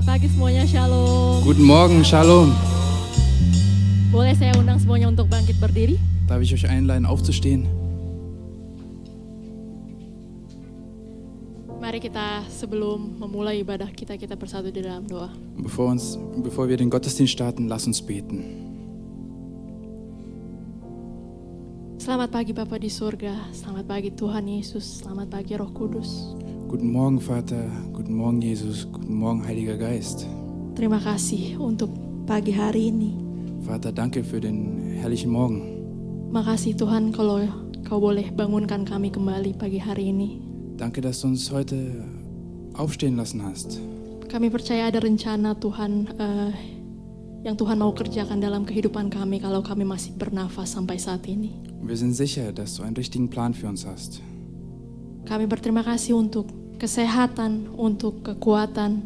Selamat pagi semuanya, Shalom. Guten Morgen, Shalom. Boleh saya undang semuanya untuk bangkit berdiri? Darf ich euch einladen, aufzustehen? Mari kita sebelum memulai ibadah kita bersatu di dalam doa. Bevor wir den Gottesdienst starten, lass uns beten. Selamat pagi Bapa di surga, selamat pagi Tuhan Yesus, selamat pagi Roh Kudus. Guten Morgen, Vater. Guten Morgen, Jesus. Guten Morgen, Heiliger Geist. Terima kasih untuk pagi hari ini. Vater, danke für den herrlichen Morgen. Makasih Tuhan kalau Kau boleh bangunkan kami kembali pagi hari ini. Danke, dass du uns heute aufstehen lassen hast. Kami percaya ada rencana Tuhan yang Tuhan mau kerjakan dalam kehidupan kami kalau kami masih bernafas sampai saat ini. Wir sind sicher, dass du einen richtigen Plan für uns hast. Kami berterima kasih untuk kesehatan, untuk kekuatan,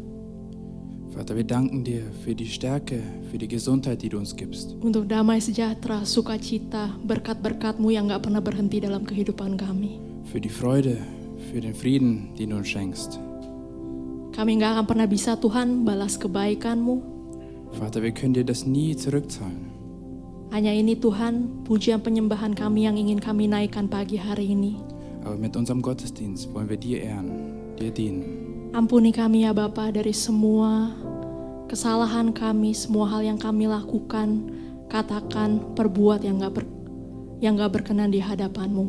Vater, wir danken dir für die Stärke, für die Gesundheit, die du uns gibst. untuk damai sejahtera, sukacita, berkat-berkat-Mu yang gak pernah berhenti dalam kehidupan kami. Für die Freude, für den Frieden, den du uns schenkst. Kami gak akan pernah bisa Tuhan balas kebaikan-Mu. Vater, wir können dir das nie zurückzahlen. Hanya ini Tuhan, pujian penyembahan kami yang ingin kami naikkan pagi hari ini. Aber mit unserem Gottesdienst wollen wir dir ehren, dir dienen. Ampuni kami ya Bapa dari semua kesalahan kami, semua hal yang kami lakukan, katakan, perbuat yang gak berkenan di hadapan-Mu.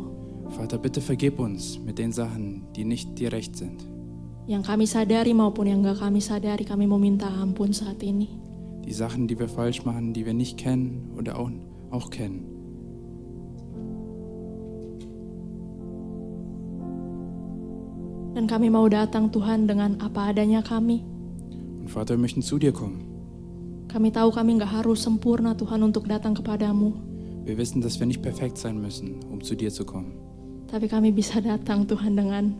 Vater, bitte vergib uns mit den Sachen, die nicht dir recht sind. Yang kami sadari maupun yang gak kami sadari, kami mau minta ampun saat ini. Die Sachen, die wir falsch machen, die wir nicht kennen oder auch kennen. Dan kami mau datang Tuhan dengan apa adanya kami. Und Vater, wir möchten zu dir kommen. Kami tahu kami gak harus sempurna Tuhan untuk datang kepadamu. Wir wissen, dass wir nicht perfekt sein müssen, um zu dir zu kommen. Tapi kami bisa datang Tuhan dengan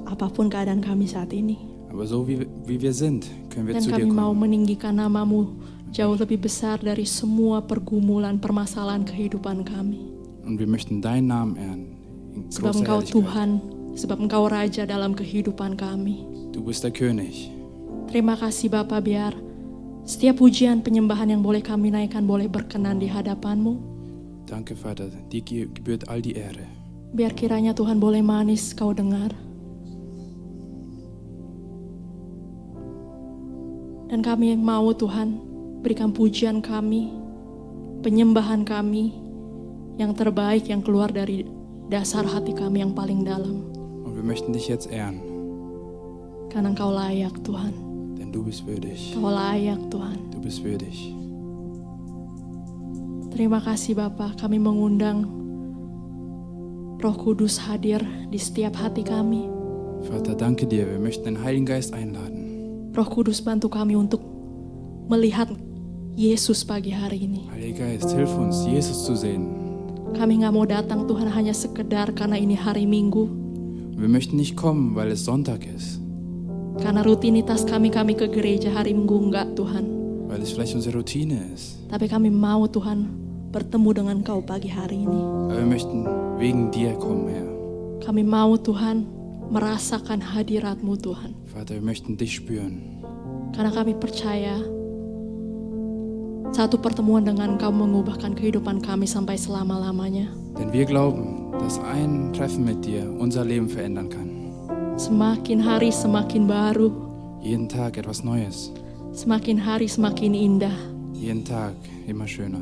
apapun keadaan kami saat ini. Aber so wie wir sind, können wir Dan zu dir kami mau kommen. meninggikan nama-Mu jauh lebih besar dari semua pergumulan, permasalahan kehidupan kami. Und wir möchten deinen Namen ehren. In Sebab großer Engkau Herrlichkeit. Tuhan, sebab Engkau Raja dalam kehidupan kami. Du bist der König. Terima kasih Bapa, biar setiap pujian penyembahan yang boleh kami naikkan boleh berkenan di hadapan-Mu. Danke, Vater. Dir gebührt all die Ehre. Biar kiranya Tuhan boleh manis Kau dengar. Dan kami mau Tuhan berikan pujian kami, penyembahan kami yang terbaik yang keluar dari dasar hati kami yang paling dalam. Und wir möchten dich jetzt ehren, Karena Engkau layak Tuhan. denn du bist würdig. Engkau layak Tuhan. Du bist würdig. Terima kasih Bapa, kami mengundang Roh Kudus hadir di setiap hati kami. Vater, danke dir. Wir möchten den Heiligen Geist einladen. Roh Kudus bantu kami untuk melihat Yesus pagi hari ini. Heiliger Geist, hilf uns, Jesus zu sehen. Kami gak mau datang Tuhan hanya sekedar karena ini hari Minggu. Wir möchten nicht kommen, weil es Sonntag ist, Karena rutinitas kami ke gereja hari Minggu enggak Tuhan. weil es vielleicht unsere Routine ist. Tapi kami mau Tuhan bertemu dengan Kau pagi hari ini. Aber wir möchten wegen dir kommen, Herr. Kami mau Tuhan merasakan hadirat-Mu Tuhan. Vater, wir möchten dich spüren. Karena kami percaya satu pertemuan dengan Kau mengubahkan kehidupan kami sampai selama-lamanya. Denn wir glauben, dass ein Treffen mit dir unser Leben verändern kann. Semakin hari semakin baru, Jeden Tag etwas Neues. semakin hari semakin indah. Jeden Tag immer schöner.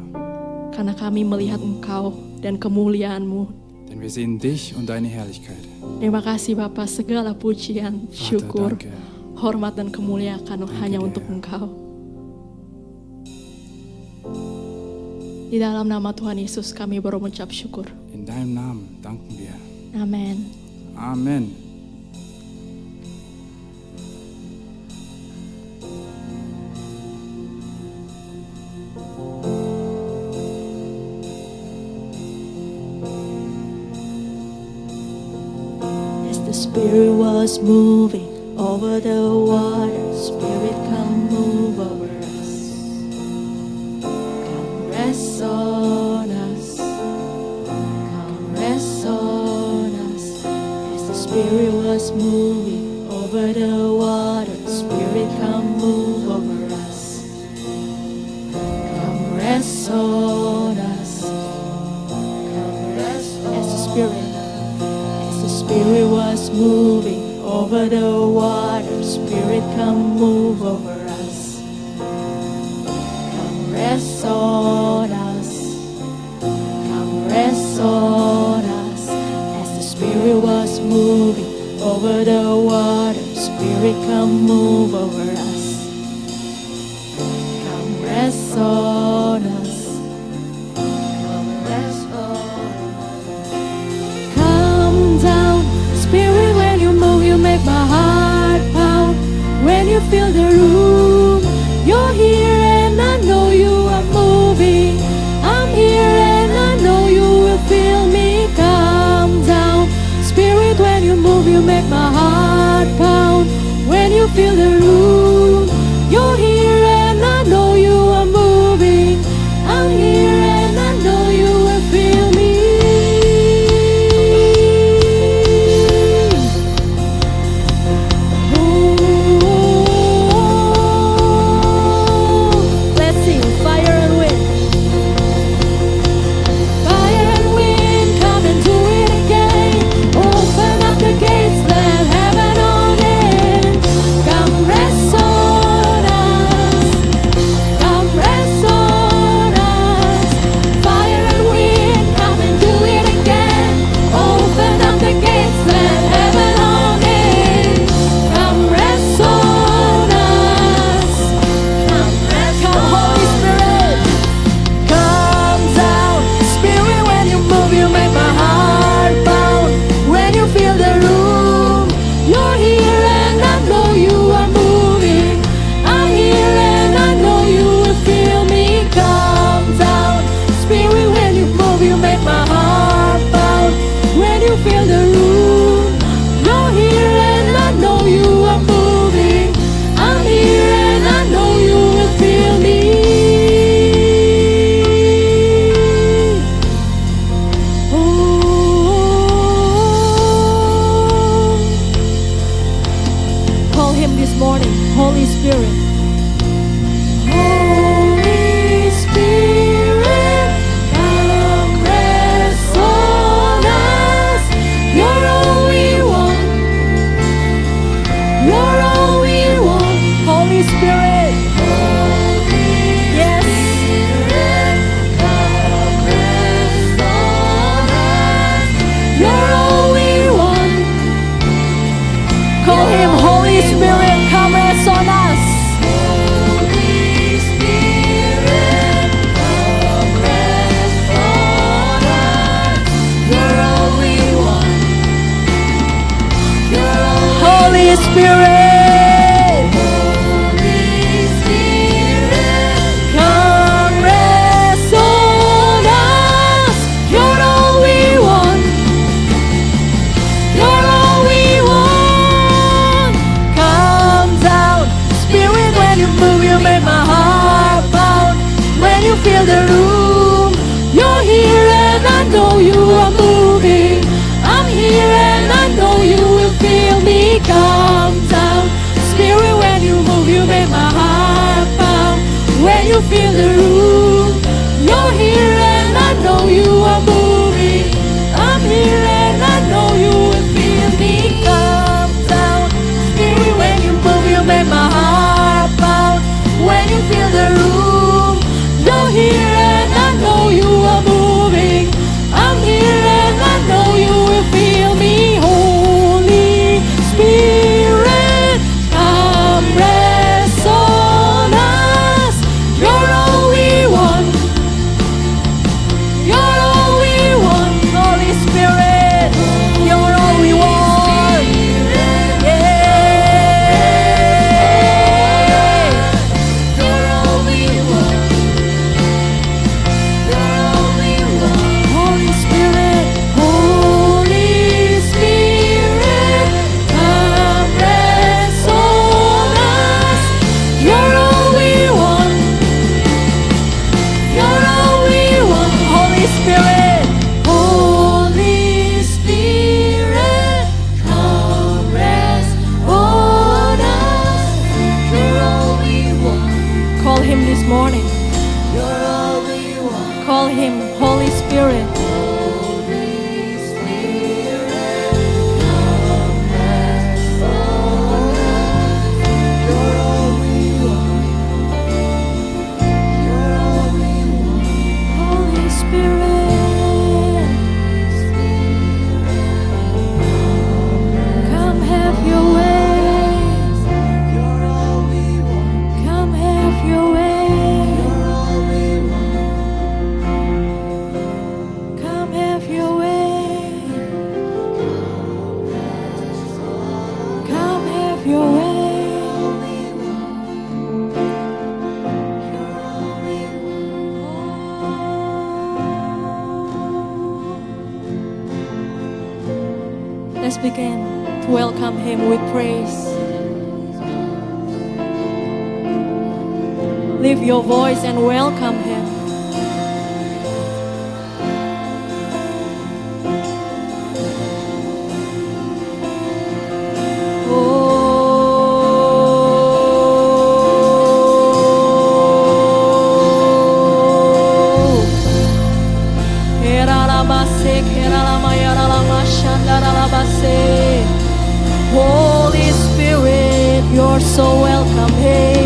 Karena kami melihat Engkau dan kemuliaan-Mu. Denn wir sehen dich und deine Herrlichkeit. Terima kasih Bapa, segala pujian, Vater, syukur, danke. hormat dan kemuliaan hanya dir. untuk Engkau. Di dalam nama Tuhan Yesus kami baru mengucap syukur. In deinem Namen danken wir. Amin. Amen. As the Spirit was moving over the water, Spirit come move over us. Come rest on us. Come rest on us. As the Spirit was moving over the water, Spirit come move over the water. Spirit, come move over us. Come rest on us. Come rest on us. As the Spirit was moving over the water, Spirit, come move over us. Come rest on us. Come rest on us. Come down, Spirit, when you move, you make my heart pound. When you fill the room, you're here and I know you are moving. I'm here and I know you will feel me. Come down, Spirit, when you move, you make my heart pound. When you fill the room, you're here and I know you are moving. I'm here and I know you will feel me. Let's sing fire and wind. Fire and wind, come and do it again. Open up the gates, let heaven on in. Come rest on us. Come rest on us. Fire and wind, come and do it again. Open up the gates, let heaven on in. Come rest on us. Come Holy Spirit. Come down, Spirit, when you move, you make my heart pound. When you fill the room, you're here and I know you are moving. I'm here and I know you will feel me. Come down, Spirit, when you move, you make my heart pound. When you fill the room, you're here and I know you are moving. I'm here and I know you will feel me. Call him this morning, Holy Spirit. Holy Spirit, come rest on us. You're all we want. You're all we want. Holy Spirit. Yes. Come rest on us. You're all we want. Call him Holy Spirit, come rest on us. Holy Spirit, come rest on us. You're all we want. You're all Holy Spirit. Holy Spirit, come rest on us. You're all we want. You're all we want. Come down, Spirit, when you move, you make my heart pound. When you fill the room, you're here and I know you are moving. I'm here and I know you will feel me. Come down, Spirit, when you move, you make my heart pound. When you fill the room, you're here and I know you are moving. I'm here and I know you will feel me. Come down, Spirit, when you move, you make my heart pound. When you fill the room, you're here and I know you are moving. I'm here and I know you will feel me. Holy Spirit, come rest on us. You're all we want. You're all we want. Holy Spirit, you're all we want. Yeah. You're all we want. You're all we want. Holy Spirit, Holy Spirit, come rest on us. You're all we want. You're all we want. Holy Spirit, Holy Spirit, come rest on us. You're all we want. Call him this morning. You're all we want. Call him Holy Spirit. Holy Spirit, come rest on Just begin to welcome Him with praise. Lift your voice and welcome Him. Holy Spirit, you're so welcome here.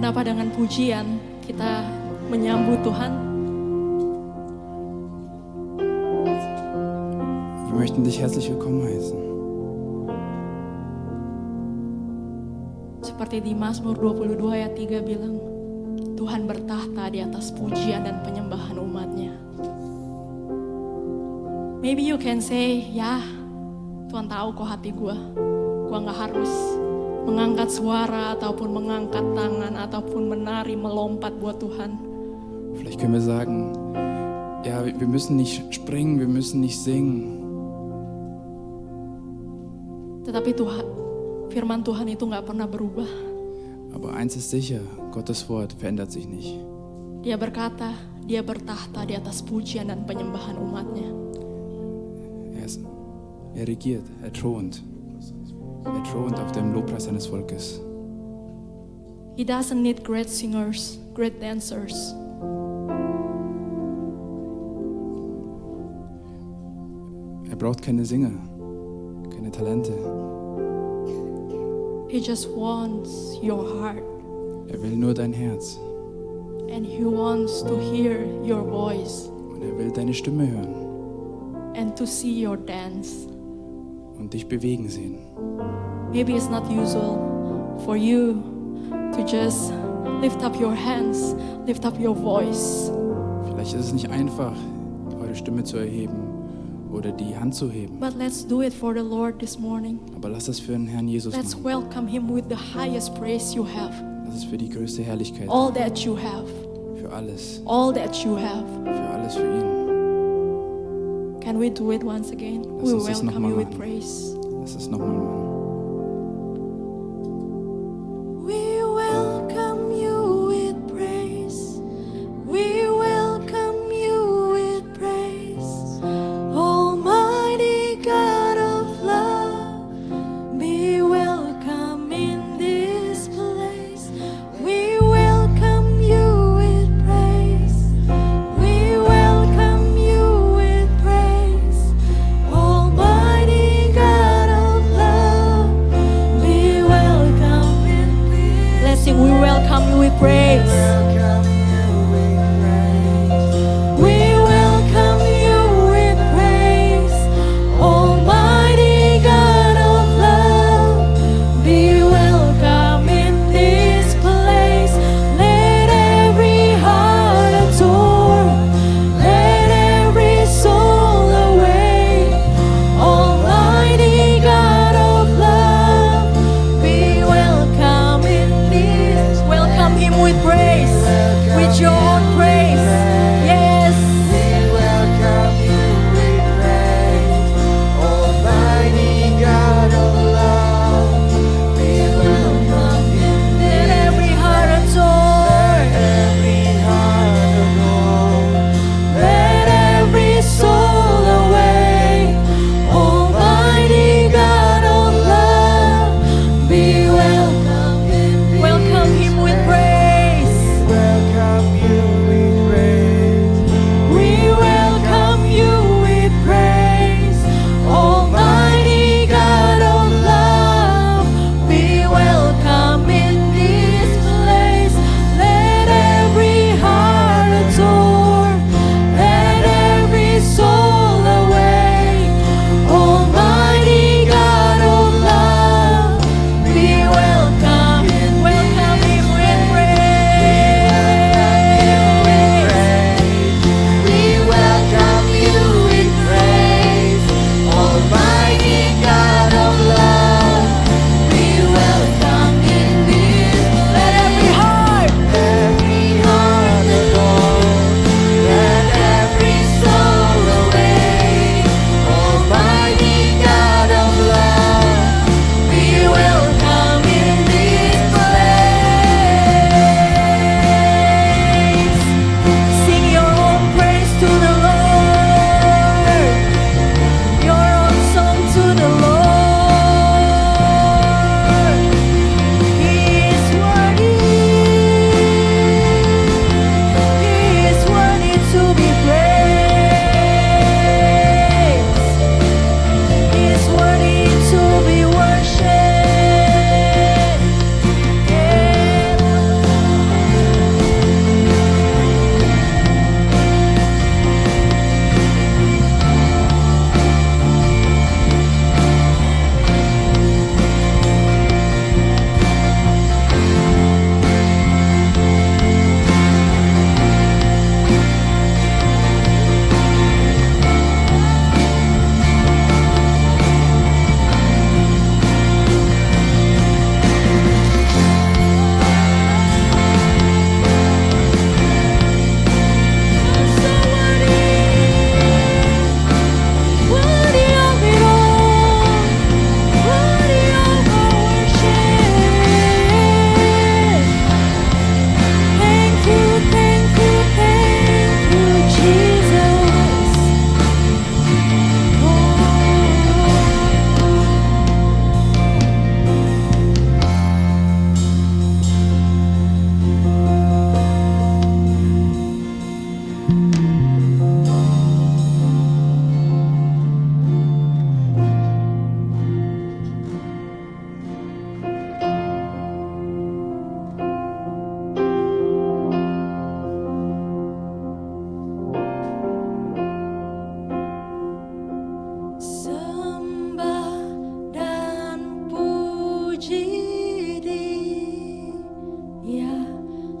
Kenapa dengan pujian kita menyambut Tuhan? Wir möchten dich herzlich willkommen heißen. Seperti di Mazmur 22 ayat 3 bilang, Tuhan bertahta di atas pujian dan penyembahan umatnya. Maybe you can say, ya Tuhan tahu kok hati gue gak harus mengangkat suara ataupun mengangkat tangan ataupun menari melompat buat Tuhan. Vielleicht können wir sagen, ja, wir müssen nicht springen, wir müssen nicht singen. Tetapi Tuhan, firman Tuhan itu gak pernah berubah. Aber eins ist sicher, Gottes Wort verändert sich nicht. Dia berkata, dia bertahta di atas pujian dan penyembahan umatnya. Er regiert, er thront. Er thront auf dem Lobpreis seines Volkes. He doesn't need great singers, great dancers. Er braucht keine Sänger, keine Talente. He just wants your heart. Er will nur dein Herz. And he wants to hear your voice. Und er will deine Stimme hören. And to see your dance. Und dich bewegen sehen. Maybe it's not usual for you to just lift up your hands, lift up your voice. Vielleicht ist es nicht einfach, eure Stimme zu erheben oder die Hand zu heben. But let's do it for the Lord this morning. Aber lass das für den Herrn Jesus Let's machen. welcome him with the highest praise you have. Lass es für die größte Herrlichkeit. All that you have. Für alles. All that you have. Für alles für ihn. Can we do it once again? Lass We uns das noch welcome mal you with machen. praise. Lass es nochmal machen. We welcome you with praise. We welcome you with praise. Almighty God of love, be welcome in this place. We welcome you with praise. We welcome you with praise. Almighty God of love, be welcome in this. Let's sing, we welcome you with praise. We welcome you with praise. Almighty God of love, be welcome in this place. Let every heart adore, let every soul awake. Almighty God of love, be welcome in this. Welcome him with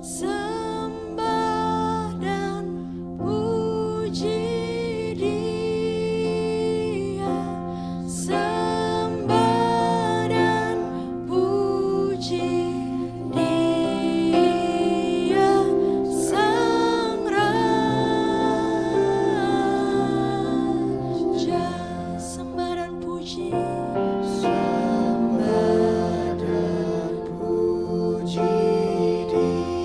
sembah dan puji Dia, sembah dan puji Dia, Sang Raja, sembah dan puji. Sembah dan puji Dia.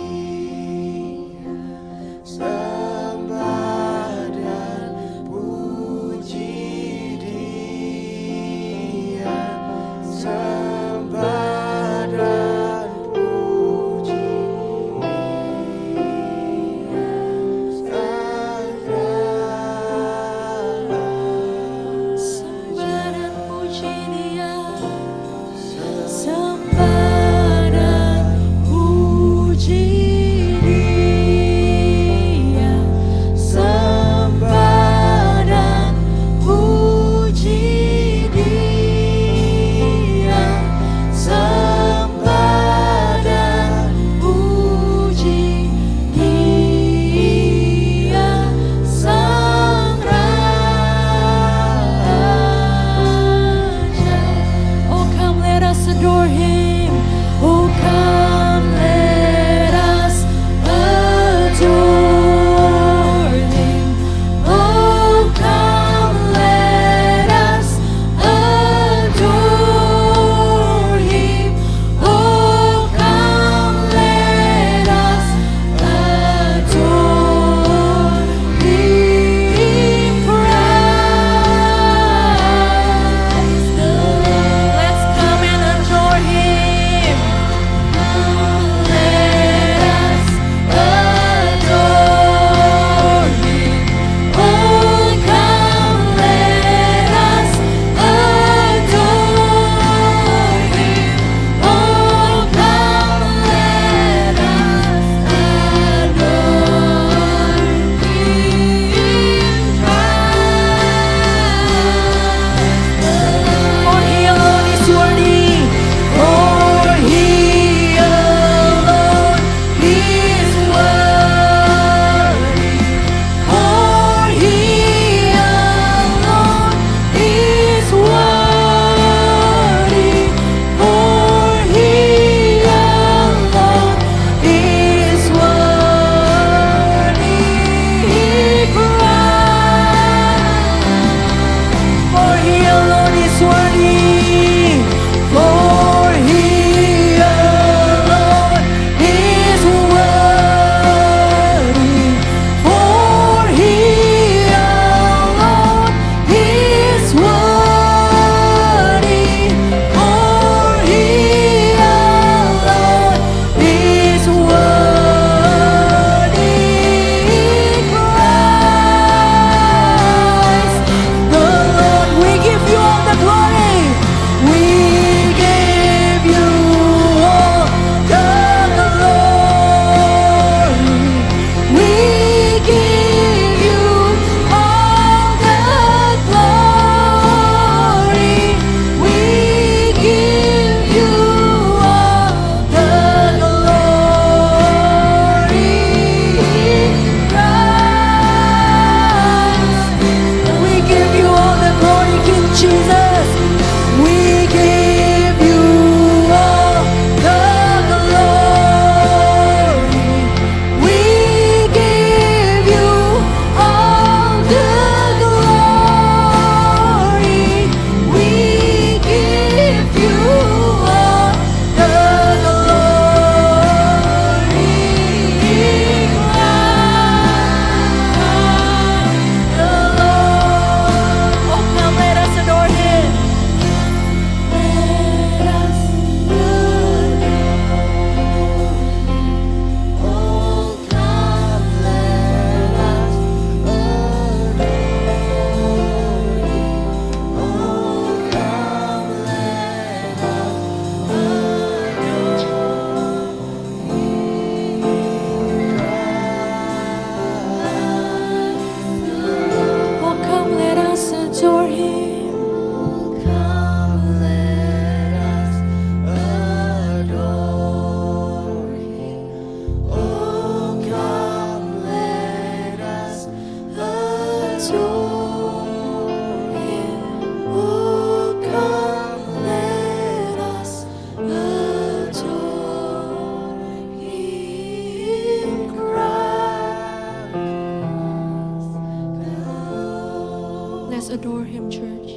adore him, church.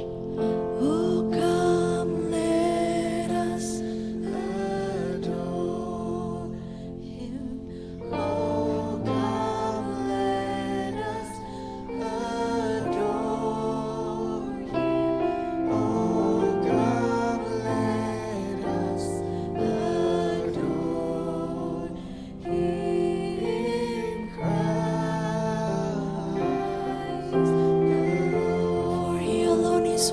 Oh, come, let us adore him. Oh, come, let us adore him. Oh, come, let us adore him, Christ. For he alone is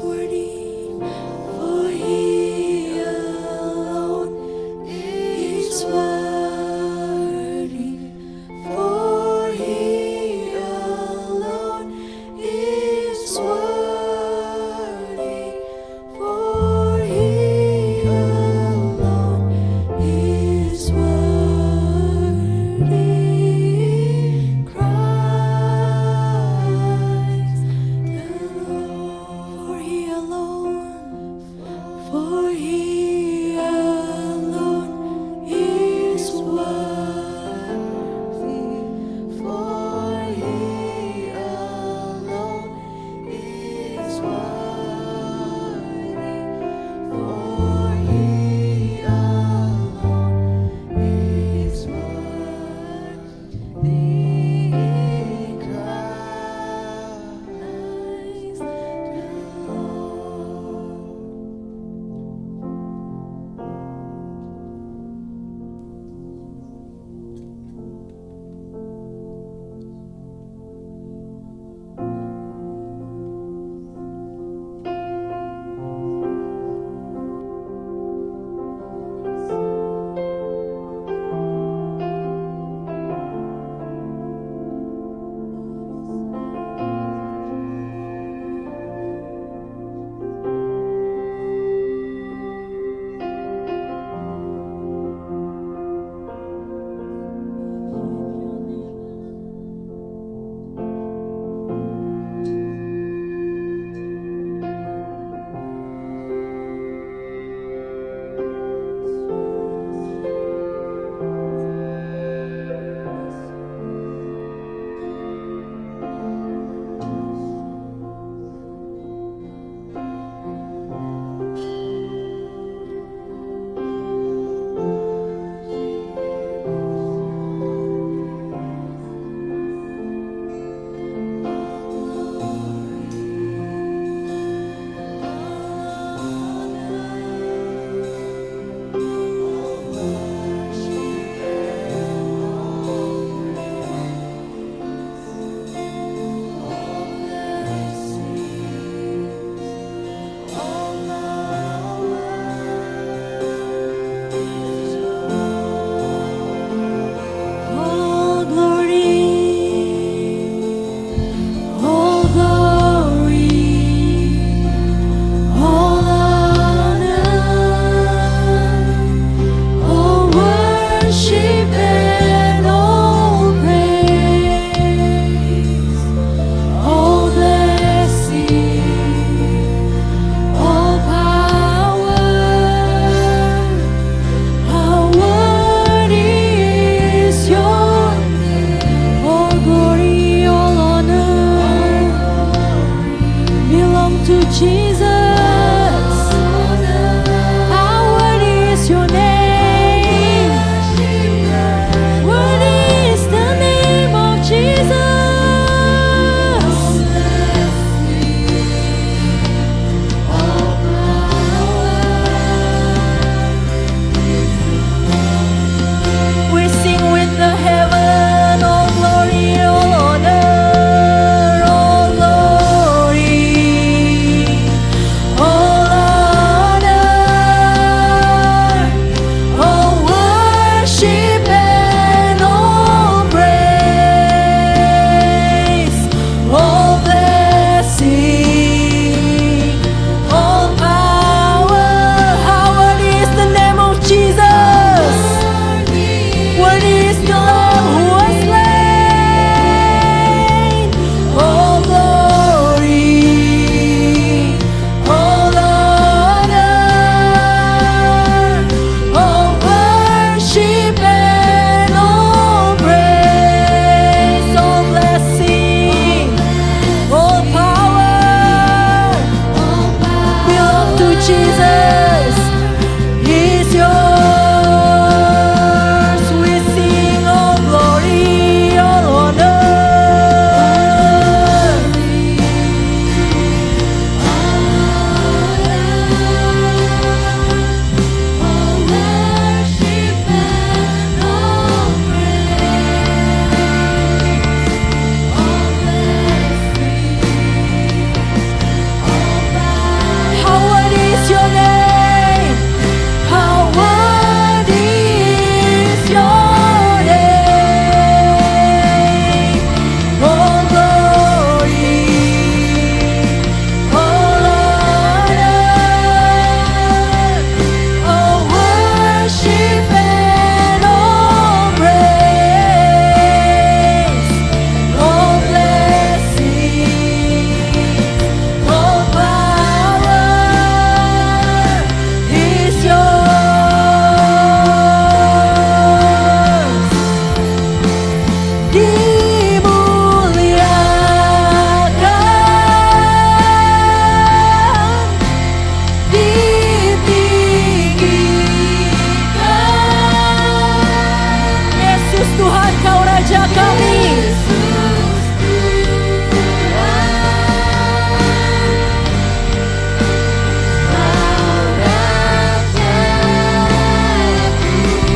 Yesus Tuhan, Kau Raja kami.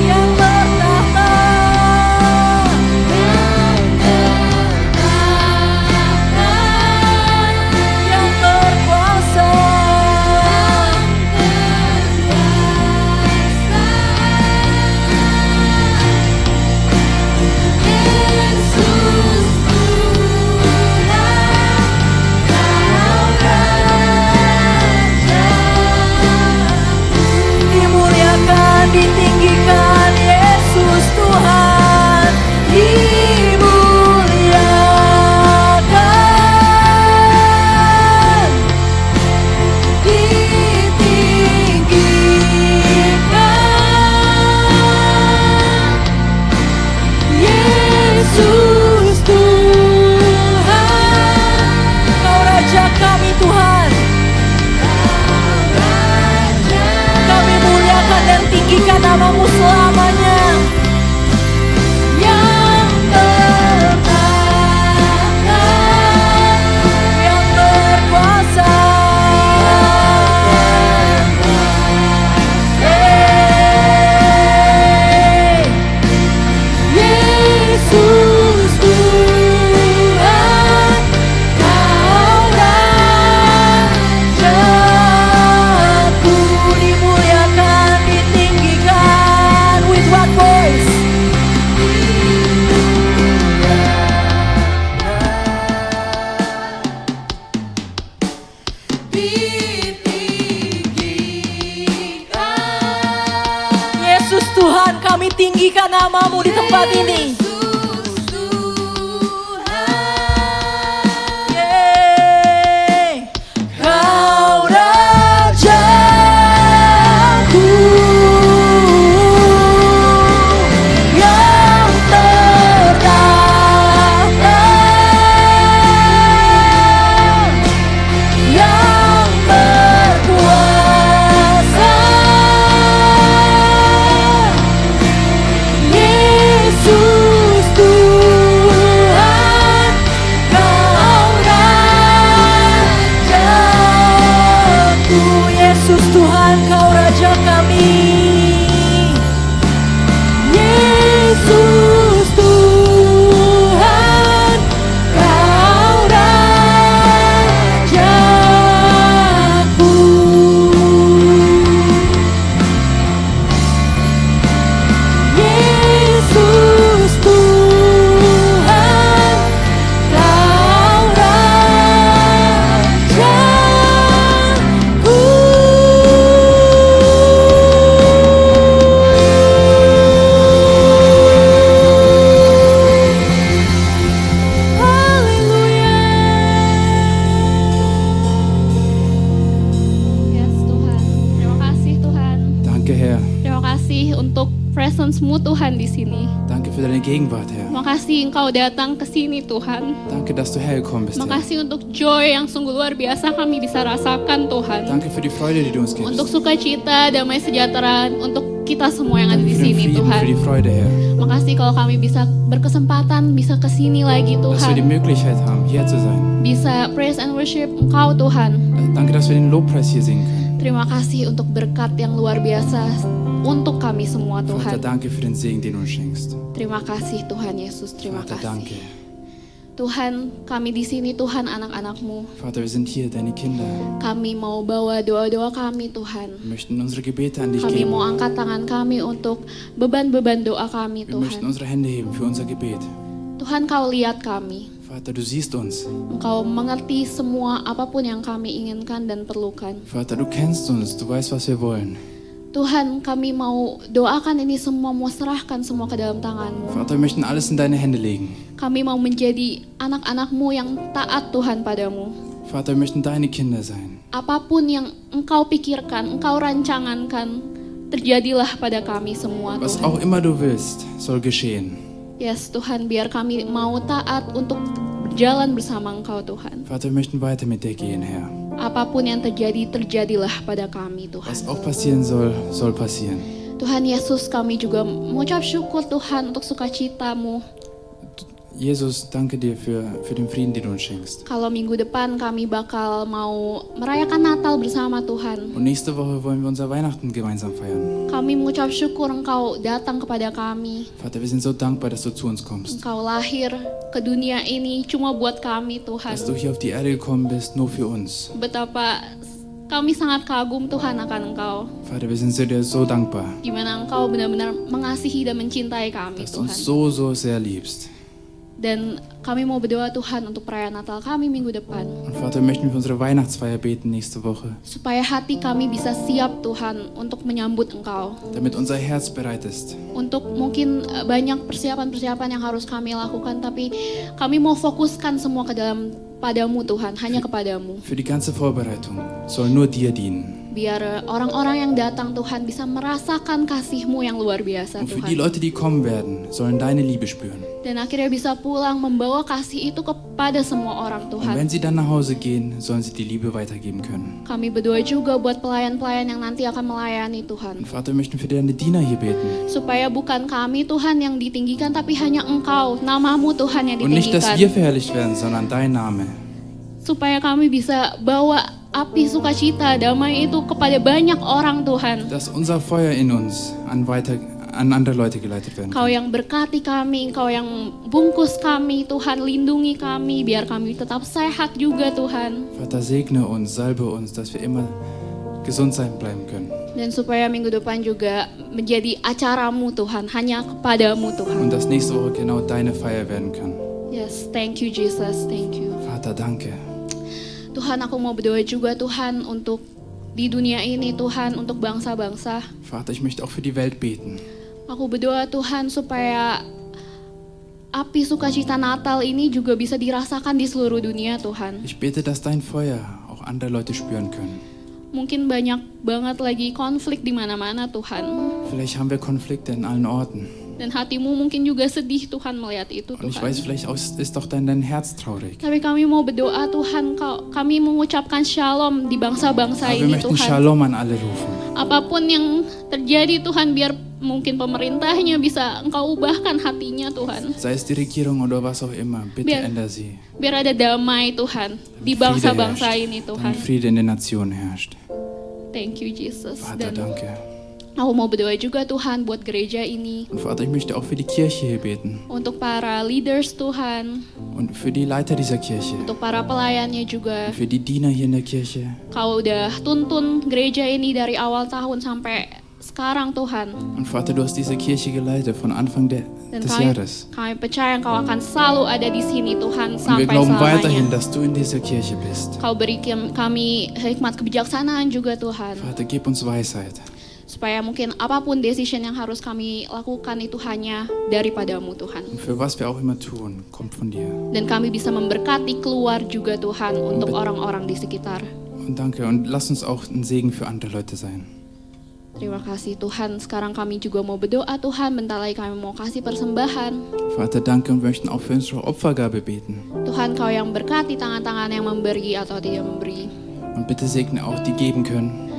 Yang bertahta, yang berkuasa. Dimuliakan, ditinggikan, Yesus Tuhan, dimuliakan, ditinggikan, Yesus Tuhan, Kau Raja kami Tuhan. Kami muliakan dan tinggikan nama-Mu selamanya. Yang bertahta, yang berkuasa. Yesus Tuhan, Kau Rajaku, dimuliakan, ditinggikan. With what voice? Yesus Tuhan, kami tinggikan nama-Mu di tempat ini. Yeay. Kau Rajaku yang tertahta, yang berkuasa. Yesus Tuhan, Kau Rajaku. Yesus Tuhan, Kau Raja kami. Yesus Tuhan, Kau Rajaku. Yesus Tuhan, Kau Rajaku. Yes Tuhan, terima kasih Tuhan. Danke, Herr. Terima kasih untuk presence-Mu Tuhan di sini. Danke für deine Gegenwart, Herr. Terima kasih Engkau datang ke sini Tuhan. Danke, dass du hergekommen bist, Terima Herr. kasih untuk joy yang sungguh luar biasa kami bisa rasakan Tuhan. Danke für die Freude, die du uns Untuk gibst. sukacita, damai sejahtera untuk kita semua yang ada Danke di für den sini Frieden, Tuhan. für die Freude, Herr. Makasih kalau kami bisa berkesempatan bisa ke sini lagi Dass wir die Tuhan. Möglichkeit haben, hier zu sein. Bisa praise and worship Engkau Tuhan. Danke, dass wir den Lobpreis hier singen können. Terima kasih untuk berkat yang luar biasa untuk kami semua Vater, Tuhan. danke für den Segen, den du uns schenkst. Terima kasih Tuhan Yesus, terima Vater, danke. kasih. Tuhan, kami di sini Tuhan anak-anak-Mu. Vater, wir sind hier, deine Kinder. Kami mau bawa doa-doa kami Tuhan. Wir möchten unsere Gebete an dich Kami geben. mau angkat tangan kami untuk beban-beban doa kami Wir möchten Tuhan. unsere Hände heben für unser Gebet. Tuhan, Kau lihat kami. Vater, du siehst uns. Engkau mengerti semua apapun yang kami inginkan dan perlukan. Vater, du kennst uns. Du weißt, was wir wollen. Tuhan, kami mau doakan ini semua, mau serahkan semua ke dalam tangan-Mu. Vater, wir möchten alles in deine Hände legen. Kami mau menjadi anak-anak-Mu yang taat Tuhan padamu. Vater, wir möchten deine Kinder sein. Apapun yang Engkau pikirkan, Engkau rancangankan, terjadilah pada kami semua Was Tuhan. auch immer du willst, soll geschehen. Yes Tuhan, biar kami mau taat untuk berjalan bersama Engkau Tuhan. Vater, wir möchten weiter mit dir gehen, Herr. Apapun yang terjadi, terjadilah pada kami Was Tuhan. auch passieren soll, soll passieren. Tuhan Yesus, kami juga mengucap syukur Tuhan untuk sukacita-Mu. Jesus, danke dir für den Frieden, den du uns schenkst. Kalau minggu depan kami bakal mau merayakan Natal bersama Tuhan. Und nächste Woche wollen wir unser Weihnachten gemeinsam feiern. Kami mengucap syukur Engkau datang kepada kami. Vater, wir sind so dankbar, dass du zu uns kommst. Engkau lahir ke dunia ini cuma buat kami Tuhan. Dass du hier auf die Erde gekommen bist, nur für uns. Betapa kami sangat kagum Tuhan akan Engkau. Vater, wir sind dir so dankbar, Gimana Engkau benar-benar mengasihi dan mencintai kami dass du Tuhan. uns so sehr liebst. Dan kami mau berdoa Tuhan untuk perayaan Natal kami minggu depan. Und Vater, möchten wir für unsere Weihnachtsfeier beten nächste Woche, Supaya hati kami bisa siap Tuhan untuk menyambut Engkau. damit unser Herz bereit ist. Untuk mungkin banyak persiapan-persiapan yang harus kami lakukan, tapi kami mau fokuskan semua ke dalam padamu Tuhan, hanya kepadamu. Für die ganze Vorbereitung soll nur dir dienen. Biar orang-orang yang datang Tuhan bisa merasakan kasih-Mu yang luar biasa Und für die Tuhan. Leute, die kommen werden, sollen deine Liebe spüren. Dan akhirnya bisa pulang membawa kasih itu kepada semua orang Und Tuhan. wenn sie dann nach Hause gehen, sollen sie die Liebe weitergeben können. Kami berdoa juga buat pelayan-pelayan yang nanti akan melayani Tuhan. Und Vater, wir möchten für deine Diener hier beten. Supaya bukan kami Tuhan yang ditinggikan, tapi hanya Engkau, namamu Tuhan yang Und nicht, dass wir ditinggikan. verherrlicht werden, sondern dein Name. Supaya kami bisa bawa api sukacita, damai itu kepada banyak orang Tuhan. Dass unser Feuer in uns an andere Leute geleitet werden Engkau kann. yang berkati kami, Engkau yang bungkus kami, Tuhan lindungi kami, biar kami tetap sehat juga Tuhan. Vater, segne uns, salbe uns, dass wir immer gesund sein bleiben können. Dan supaya minggu depan juga menjadi acaramu Tuhan, hanya kepadamu Tuhan. Und dass nächste Woche genau deine Feier werden kann. Yes, thank you Jesus, thank you. Vater, danke. Tuhan, aku mau berdoa juga Tuhan untuk di dunia ini Tuhan, untuk bangsa-bangsa. Vater, ich möchte auch für die Welt beten. Aku berdoa Tuhan supaya api sukacita Natal ini juga bisa dirasakan di seluruh dunia Tuhan. Ich bete, dass dein Feuer auch andere Leute spüren können. Mungkin banyak banget lagi konflik di mana-mana Tuhan. Vielleicht haben wir Konflikte in allen Orten. Dan hatimu mungkin juga sedih Tuhan melihat itu Und ich Tuhan. weiß, vielleicht ist doch dein Herz traurig. Tapi kami mau berdoa Tuhan, kami mengucapkan shalom di bangsa-bangsa Aber wir ini möchten Tuhan. Shalom an alle rufen. Apapun yang terjadi Tuhan, biar mungkin pemerintahnya bisa Engkau ubahkan hatinya Tuhan. Sei es die Regierung oder was auch immer, bitte Biar- änder sie. Biar ada damai Tuhan di Friede bangsa-bangsa herrscht. ini Tuhan. Damit Friede in den Nationen herrscht. Thank you Jesus. Vater, Dan danke. aku mau berdoa juga Tuhan buat gereja ini. Und Vater, ich möchte auch für die Kirche hier beten. Untuk para leaders Tuhan. Und für die Leiter dieser Kirche. Untuk para pelayannya juga. Und für die Diener hier in der Kirche. Kau udah tuntun gereja ini dari awal tahun sampai sekarang Tuhan. Und Vater, du hast diese Kirche geleitet von Anfang Dan des kami, Jahres. kami percaya Engkau akan selalu ada di sini Tuhan Und wir sampai glauben weiterhin, selamanya. dass du in dieser Kirche bist. Kau beri kami hikmat kebijaksanaan juga Tuhan. Vater, gib uns Weisheit. Supaya mungkin apapun decision yang harus kami lakukan itu hanya daripadamu Tuhan. Und für was wir auch immer tun, kommt von dir. Dan kami bisa memberkati keluar juga Tuhan untuk orang-orang di sekitar. Und danke. Und lass uns auch ein Segen für andere Leute sein. Terima kasih Tuhan. Sekarang kami juga mau berdoa Tuhan. Bentar lagi kami mau kasih persembahan. Vater, danke und wir möchten auch für unsere Opfergabe beten. Tuhan, Kau yang berkati tangan-tangan yang memberi atau tidak memberi. Und bitte segne auch die geben können.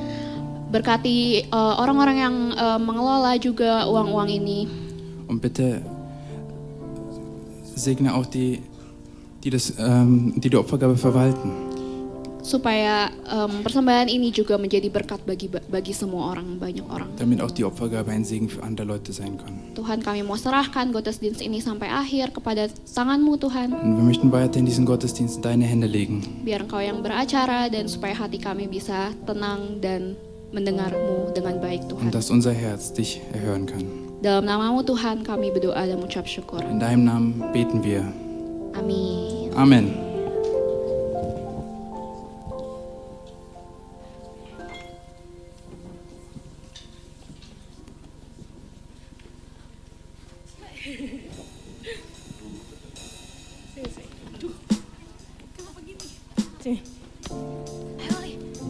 Berkati orang-orang yang mengelola juga uang-uang ini. Und bitte segne auch die Opfergabe verwalten. Supaya persembahan ini juga menjadi berkat bagi semua orang, banyak orang. Damit auch die Opfergabe ein Segen für andere Leute sein kann. Tuhan, kami mau serahkan gottesdienst ini sampai akhir kepada tangan-Mu Tuhan. Und wir möchten weiterhin diesen Gottesdienst in deine Hände legen. Biar Engkau yang beracara dan supaya hati kami bisa tenang dan mendengar-Mu dengan baik Tuhan. Und dass unser Herz dich erhören kann. Dalam nama-Mu Tuhan kami berdoa dan mengucap syukur. In deinem Namen beten wir. Amin. Amen.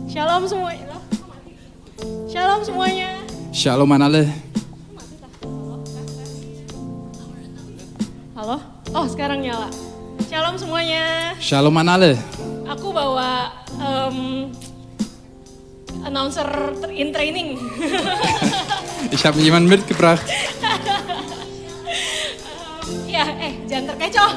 Shalom semuanya. Shalom semuanya. Shalom an alle. Halo? Oh, sekarang nyala. Shalom semuanya. Shalom an alle. Aku bawa announcer in training. Ich habe mir jemanden mitgebracht. Ya, jangan terkecoh.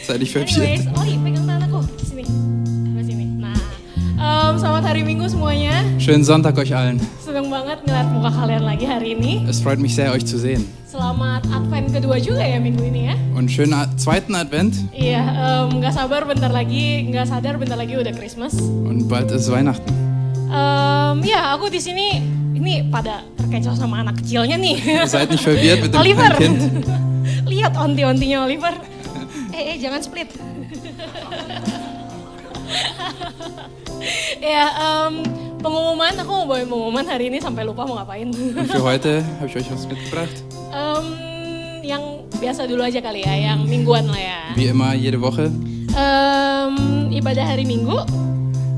Sei nicht Anyways, verwirrt. Oli, pegang tangan aku. Sini. Sebelah sini. Nah, selamat hari Minggu semuanya. Schönen Sonntag euch allen. Seneng banget ngeliat muka kalian lagi hari ini. Es freut mich sehr, euch zu sehen. Selamat Advent kedua juga ya minggu ini ya. Und schönen zweiten Advent. Iya, nggak sabar bentar lagi, nggak sadar bentar lagi udah Christmas. Und bald ist Weihnachten. Ya, aku di sini ini pada terkecoh sama anak kecilnya nih. Ihr seid nicht verwirrt mit dem Oliver, kleinen Kind. lihat onti-ontinya Oliver. Jangan split. Ya, pengumuman, aku mau bawain pengumuman hari ini sampai lupa mau ngapain. Und für heute habe ich euch was mitgebracht. Yang biasa dulu aja kali ya, yang mingguan lah ya. Wie immer, jede Woche. Ibadah hari Minggu,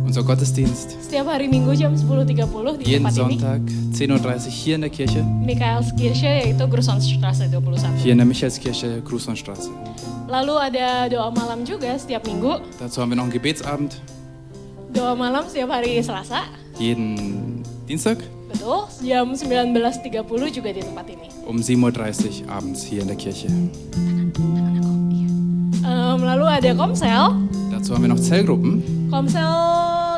Unser Gottesdienst. setiap hari Minggu jam 10.30 di Jeden tempat ini. Sonntag 10.30 Uhr hier in der Kirche. Michaelskirche, yaitu Grusonstraße 21. Hier in der Michaelskirche, Grusonstraße. Lalu ada doa malam juga setiap minggu. Dazu haben wir noch einen Gebetsabend. Doa malam setiap hari Selasa. Jeden Dienstag Betul, jam 19.30 juga di tempat ini. um 7.30 Uhr abends hier in der Kirche. Lalu ada komsel. Dazu haben wir noch Zellgruppen. Komsel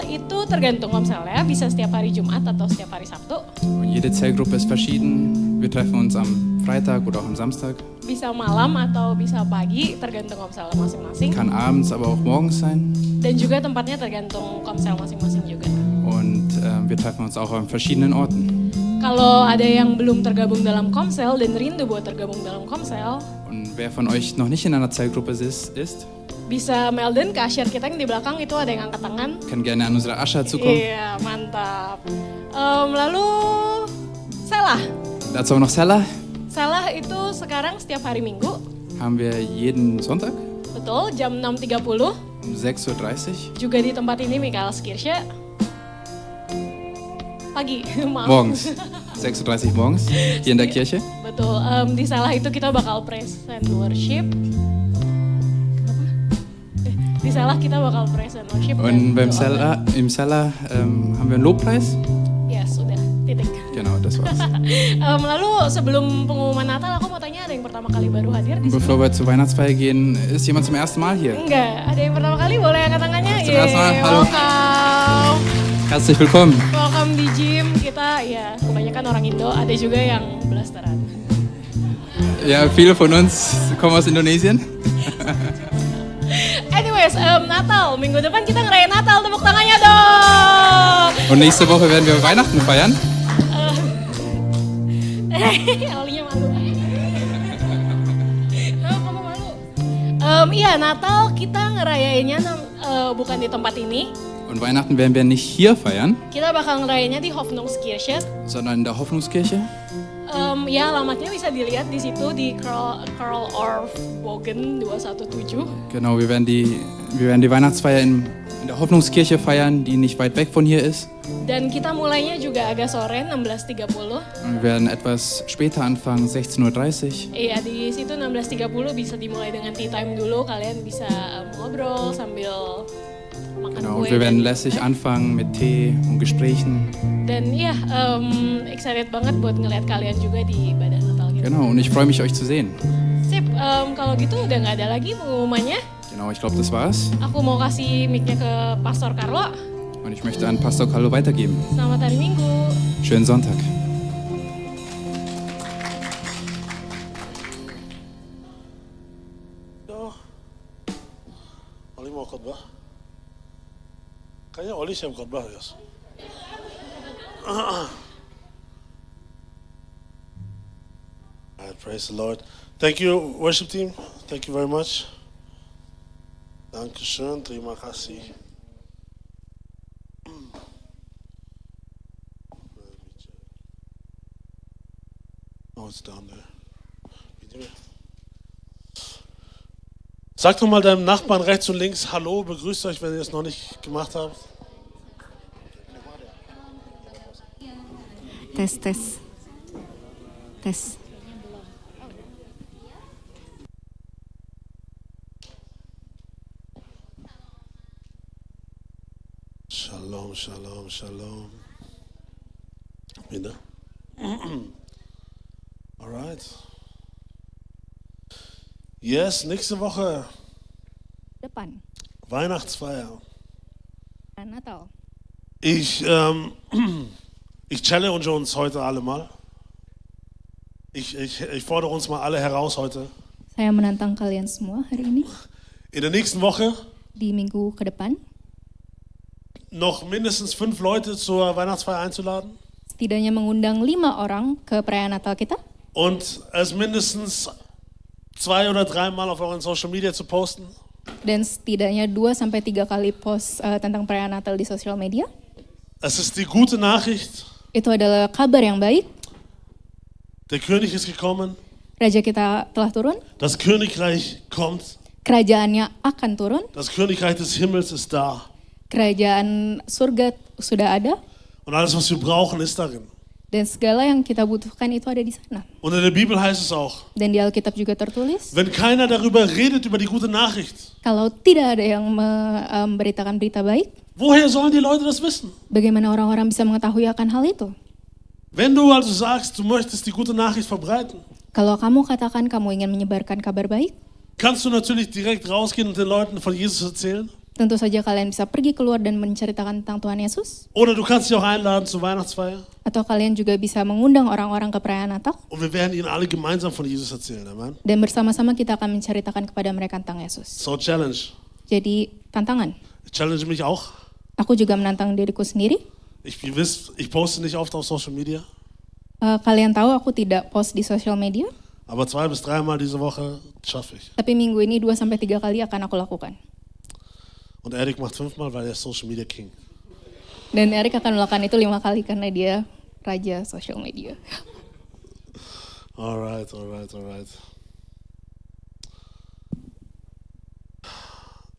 itu tergantung komselnya, bisa setiap hari Jumat atau setiap hari Sabtu. Und jede Zellgruppe ist verschieden. Wir treffen uns am Freitag oder auch am Samstag. Bisa malam atau bisa pagi, tergantung komsel masing-masing. Kann abends, aber auch morgens sein. Dan juga tempatnya tergantung komsel masing-masing juga. Und wir treffen uns auch an verschiedenen Orten. Kalau ada yang belum tergabung dalam komsel dan rindu buat tergabung dalam komsel, Und wer von euch noch nicht in einer Zellgruppe ist, bisa Melden, kasir kita yang di belakang itu ada yang angkat tangan. kann gerne an unsere Ascha zukommen. Iya, mantap. Lalu Selah. Dazu haben wir noch Selah. Selah itu sekarang setiap hari Minggu. Haben wir jeden Sonntag Betul, jam 6.30. um 6.30 Uhr. Juga di tempat ini Michaelskirche. Pagi, maaf. Morgens. 6.30 Uhr morgens hier in der Kirche. Betul, di Selah itu kita bakal praise and worship. Kenapa? Di Selah kita bakal praise and worship. Und dan beim doa. im Selah haben wir einen Lobpreis. Yes, sudah, titik. Genau, das war's. Lalu sebelum pengumuman Natal, aku mau tanya ada yang pertama kali baru hadir di Und sini? bevor wir zur Weihnachtsfeier gehen, ist jemand zum ersten Mal hier. Enggak, ada yang pertama kali boleh angkat tangannya? Zum ersten Mal, halo. Welcome. Herzlich willkommen. Welcome di gym kita, ya kebanyakan orang Indo, ada juga yang blasteran. Ja, viele von uns kommen aus Indonesien. Anyways, Natal, minggu depan kita ngerayain Natal, tepuk tangannya dong. Und nächste Woche werden wir Weihnachten feiern. Olinya malu. Kenapa kamu malu? Iya, Natal kita ngerayainnya bukan di tempat ini. Und Weihnachten werden wir nicht hier feiern, Kita bakal ngerayainnya di Hoffnungskirche. sondern in der Hoffnungskirche. Ya, alamatnya bisa dilihat di situ di Karl Orff Bogen 217. Genau, wir werden die Weihnachtsfeier in der Hoffnungskirche feiern, die nicht weit weg von hier ist. Dan kita mulainya juga agak sore, 16.30. Und wir werden etwas später anfangen, 16.30 Uhr. Iya, di situ 16.30 bisa dimulai dengan tea time dulu. Kalian bisa ngobrol sambil makan Genau, kue. und wir werden lässig anfangen mit Tee und Gesprächen. Dan ya, excited banget buat ngeliat kalian juga di ibadah Natal gitu. Genau, und ich freue mich, euch zu sehen. Sip, kalau gitu udah nggak ada lagi pengumumannya. Genau, ich glaube, das war's. Aku mau kasih mic-nya ke Pastor Carlo. Und ich möchte an Pastor Carlo weitergeben. Selamat hari Minggu. Schönen Sonntag. Oli mau khotbah? Kayaknya Oli siap khotbah, Yos. Alright, praise the Lord. Thank you, worship team. Thank you very much. Dankeschön, terima kasih. Oh, it's down there. Sag doch mal deinem Nachbarn rechts und links Hallo, begrüßt euch, wenn ihr es noch nicht gemacht habt. Tes, tes. Tes. Shalom, shalom, shalom. Pindah. Alright. Yes, nächste Woche Depan. Weihnachtsfeier. Natal. Ich challenge uns heute alle mal. Ich fordere uns mal alle heraus heute. Saya menantang kalian semua hari ini In der nächsten Woche di minggu ke depan noch mindestens 5 Leute zur Weihnachtsfeier einzuladen setidaknya mengundang 5 orang ke perayaan Natal kita und es mindestens 2 oder 3 Mal auf euren Social Media zu posten. dan setidaknya 2 sampai 3 kali post tentang perayaan Natal di sosial media. Es ist die gute Nachricht. Itu adalah kabar yang baik. Der König ist gekommen. Raja kita telah turun, Das Königreich kommt. kerajaannya akan turun, Das Königreich des Himmels ist da. kerajaan surga sudah ada, Und alles, was wir brauchen, ist darin. dan segala yang kita butuhkan itu ada di sana. Und in der Bibel heißt es auch, Dan di Alkitab juga tertulis, wenn keiner darüber redet, über die gute Nachricht, kalau tidak ada yang memberitakan berita baik, woher sollen die Leute das wissen? bagaimana orang-orang bisa mengetahui akan hal itu? Wenn du also sagst, du möchtest die gute Nachricht verbreiten, Kalau kamu katakan kamu ingin menyebarkan kabar baik, kannst du natürlich direkt rausgehen und den Leuten von Jesus erzählen. tentu saja kalian bisa pergi keluar dan menceritakan tentang Tuhan Yesus. Oder du kannst sie auch einladen zur Weihnachtsfeier. Atau kalian juga bisa mengundang orang-orang ke perayaan Natal. Und wir werden ihnen alle gemeinsam von Jesus erzählen. Amen. Dan bersama-sama kita akan menceritakan kepada mereka tentang Yesus. So, Challenge. Jadi tantangan. Ich challenge mich auch. Aku juga menantang diriku sendiri. Ihr wisst, ich poste nicht oft auf Social Media. Kalian tahu aku tidak post di sosial media. Aber 2 bis 3 Mal diese Woche schaffe ich. Tapi minggu ini 2 sampai 3 kali akan aku lakukan. Und Erik macht 5 Mal, weil er ist Social Media King. Dan Erik akan melakukan itu 5 kali karena dia raja sosial media. Alright.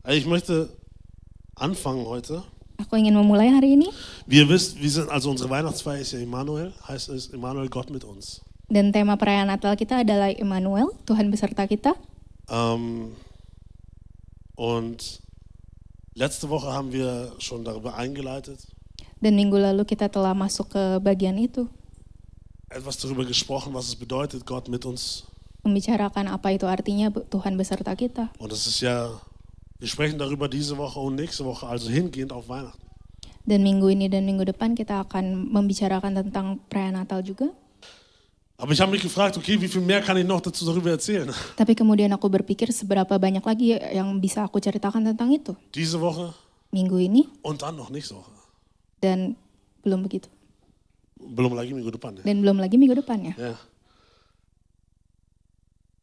Ich möchte anfangen heute. Aku ingin memulai hari ini. Wie ihr wisst, unsere Weihnachtsfeier ist ja Immanuel, heißt es Immanuel, Gott mit uns. Dan tema perayaan Natal kita adalah Immanuel, Tuhan beserta kita. Und letzte Woche haben wir schon darüber eingeleitet, Dan minggu lalu kita telah masuk ke bagian itu. etwas darüber gesprochen, was es bedeutet, Gott mit uns. Membicarakan apa itu artinya Tuhan beserta kita. Und das ist ja, wir sprechen darüber diese Woche und nächste Woche, also hingehend auf Weihnachten. Dan minggu ini dan minggu depan kita akan membicarakan tentang perayaan Natal juga. Aber ich habe mich gefragt, okay, wie viel mehr kann ich noch dazu darüber erzählen? Tapi kemudian aku berpikir seberapa banyak lagi yang bisa aku ceritakan tentang itu. Diese Woche Minggu ini und dann noch nächste Woche. dan belum begitu. Belum lagi minggu depan. Ya. Dan belum lagi minggu depannya. Ja.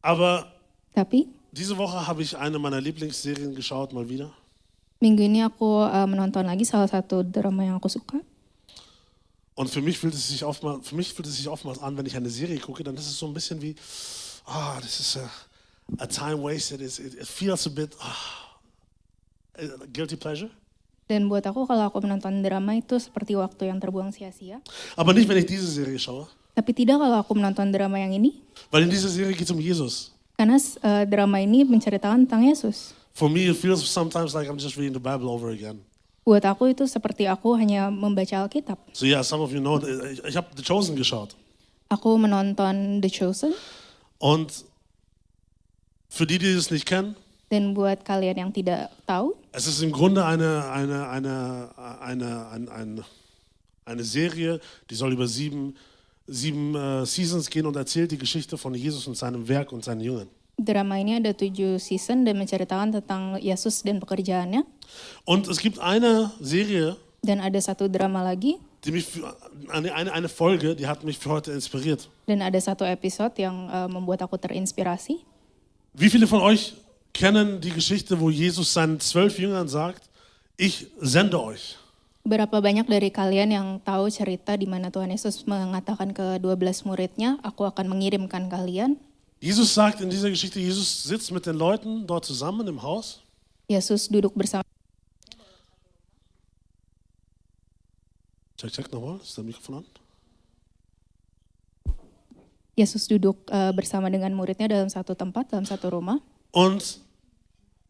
Aber Tapi diese Woche habe ich eine meiner Lieblingsserien geschaut, mal wieder. minggu ini aku menonton lagi salah satu drama yang aku suka. Und für mich fühlt es sich oftmals an, wenn ich eine Serie gucke, dann ist es so ein bisschen wie, das ist a time wasted. It feels a bit guilty pleasure. Dan buat aku kalau aku menonton drama itu seperti waktu yang terbuang sia-sia. Aber nicht, wenn ich diese Serie schaue. Tapi tidak kalau aku menonton drama yang ini. Weil in dieser Serie geht es um Jesus. Karena drama ini menceritakan tentang Yesus. For me, it feels sometimes like I'm just reading the Bible over again. Buat aku itu seperti aku hanya membaca Alkitab. So yeah, some of you know, ich habe The Chosen geschaut. Aku menonton The Chosen. Und für die es nicht kennen, Dan buat kalian yang tidak tahu, es ist im Grunde eine Serie, die soll über sieben Seasons gehen und erzählt die Geschichte von Jesus und seinem Werk und seinen Jüngern. drama ini ada 7 season dan menceritakan tentang Yesus dan pekerjaannya. Und es gibt eine Serie, Dan ada satu drama lagi, die mich eine Folge, die hat mich für heute inspiriert. dan ada satu episode yang membuat aku terinspirasi. Wie viele von euch kennen die Geschichte, wo Jesus seinen 12 Jüngern sagt, ich sende euch? Berapa banyak dari kalian yang tahu cerita di mana Tuhan Yesus mengatakan ke 12 muridnya, aku akan mengirimkan kalian. Jesus sagt in dieser Geschichte, Jesus sitzt mit den Leuten dort zusammen im Haus. Yesus duduk bersama. Check nochmal, ist das Mikrofon an? Yesus duduk bersama dengan muridnya dalam satu tempat, dalam satu rumah. Und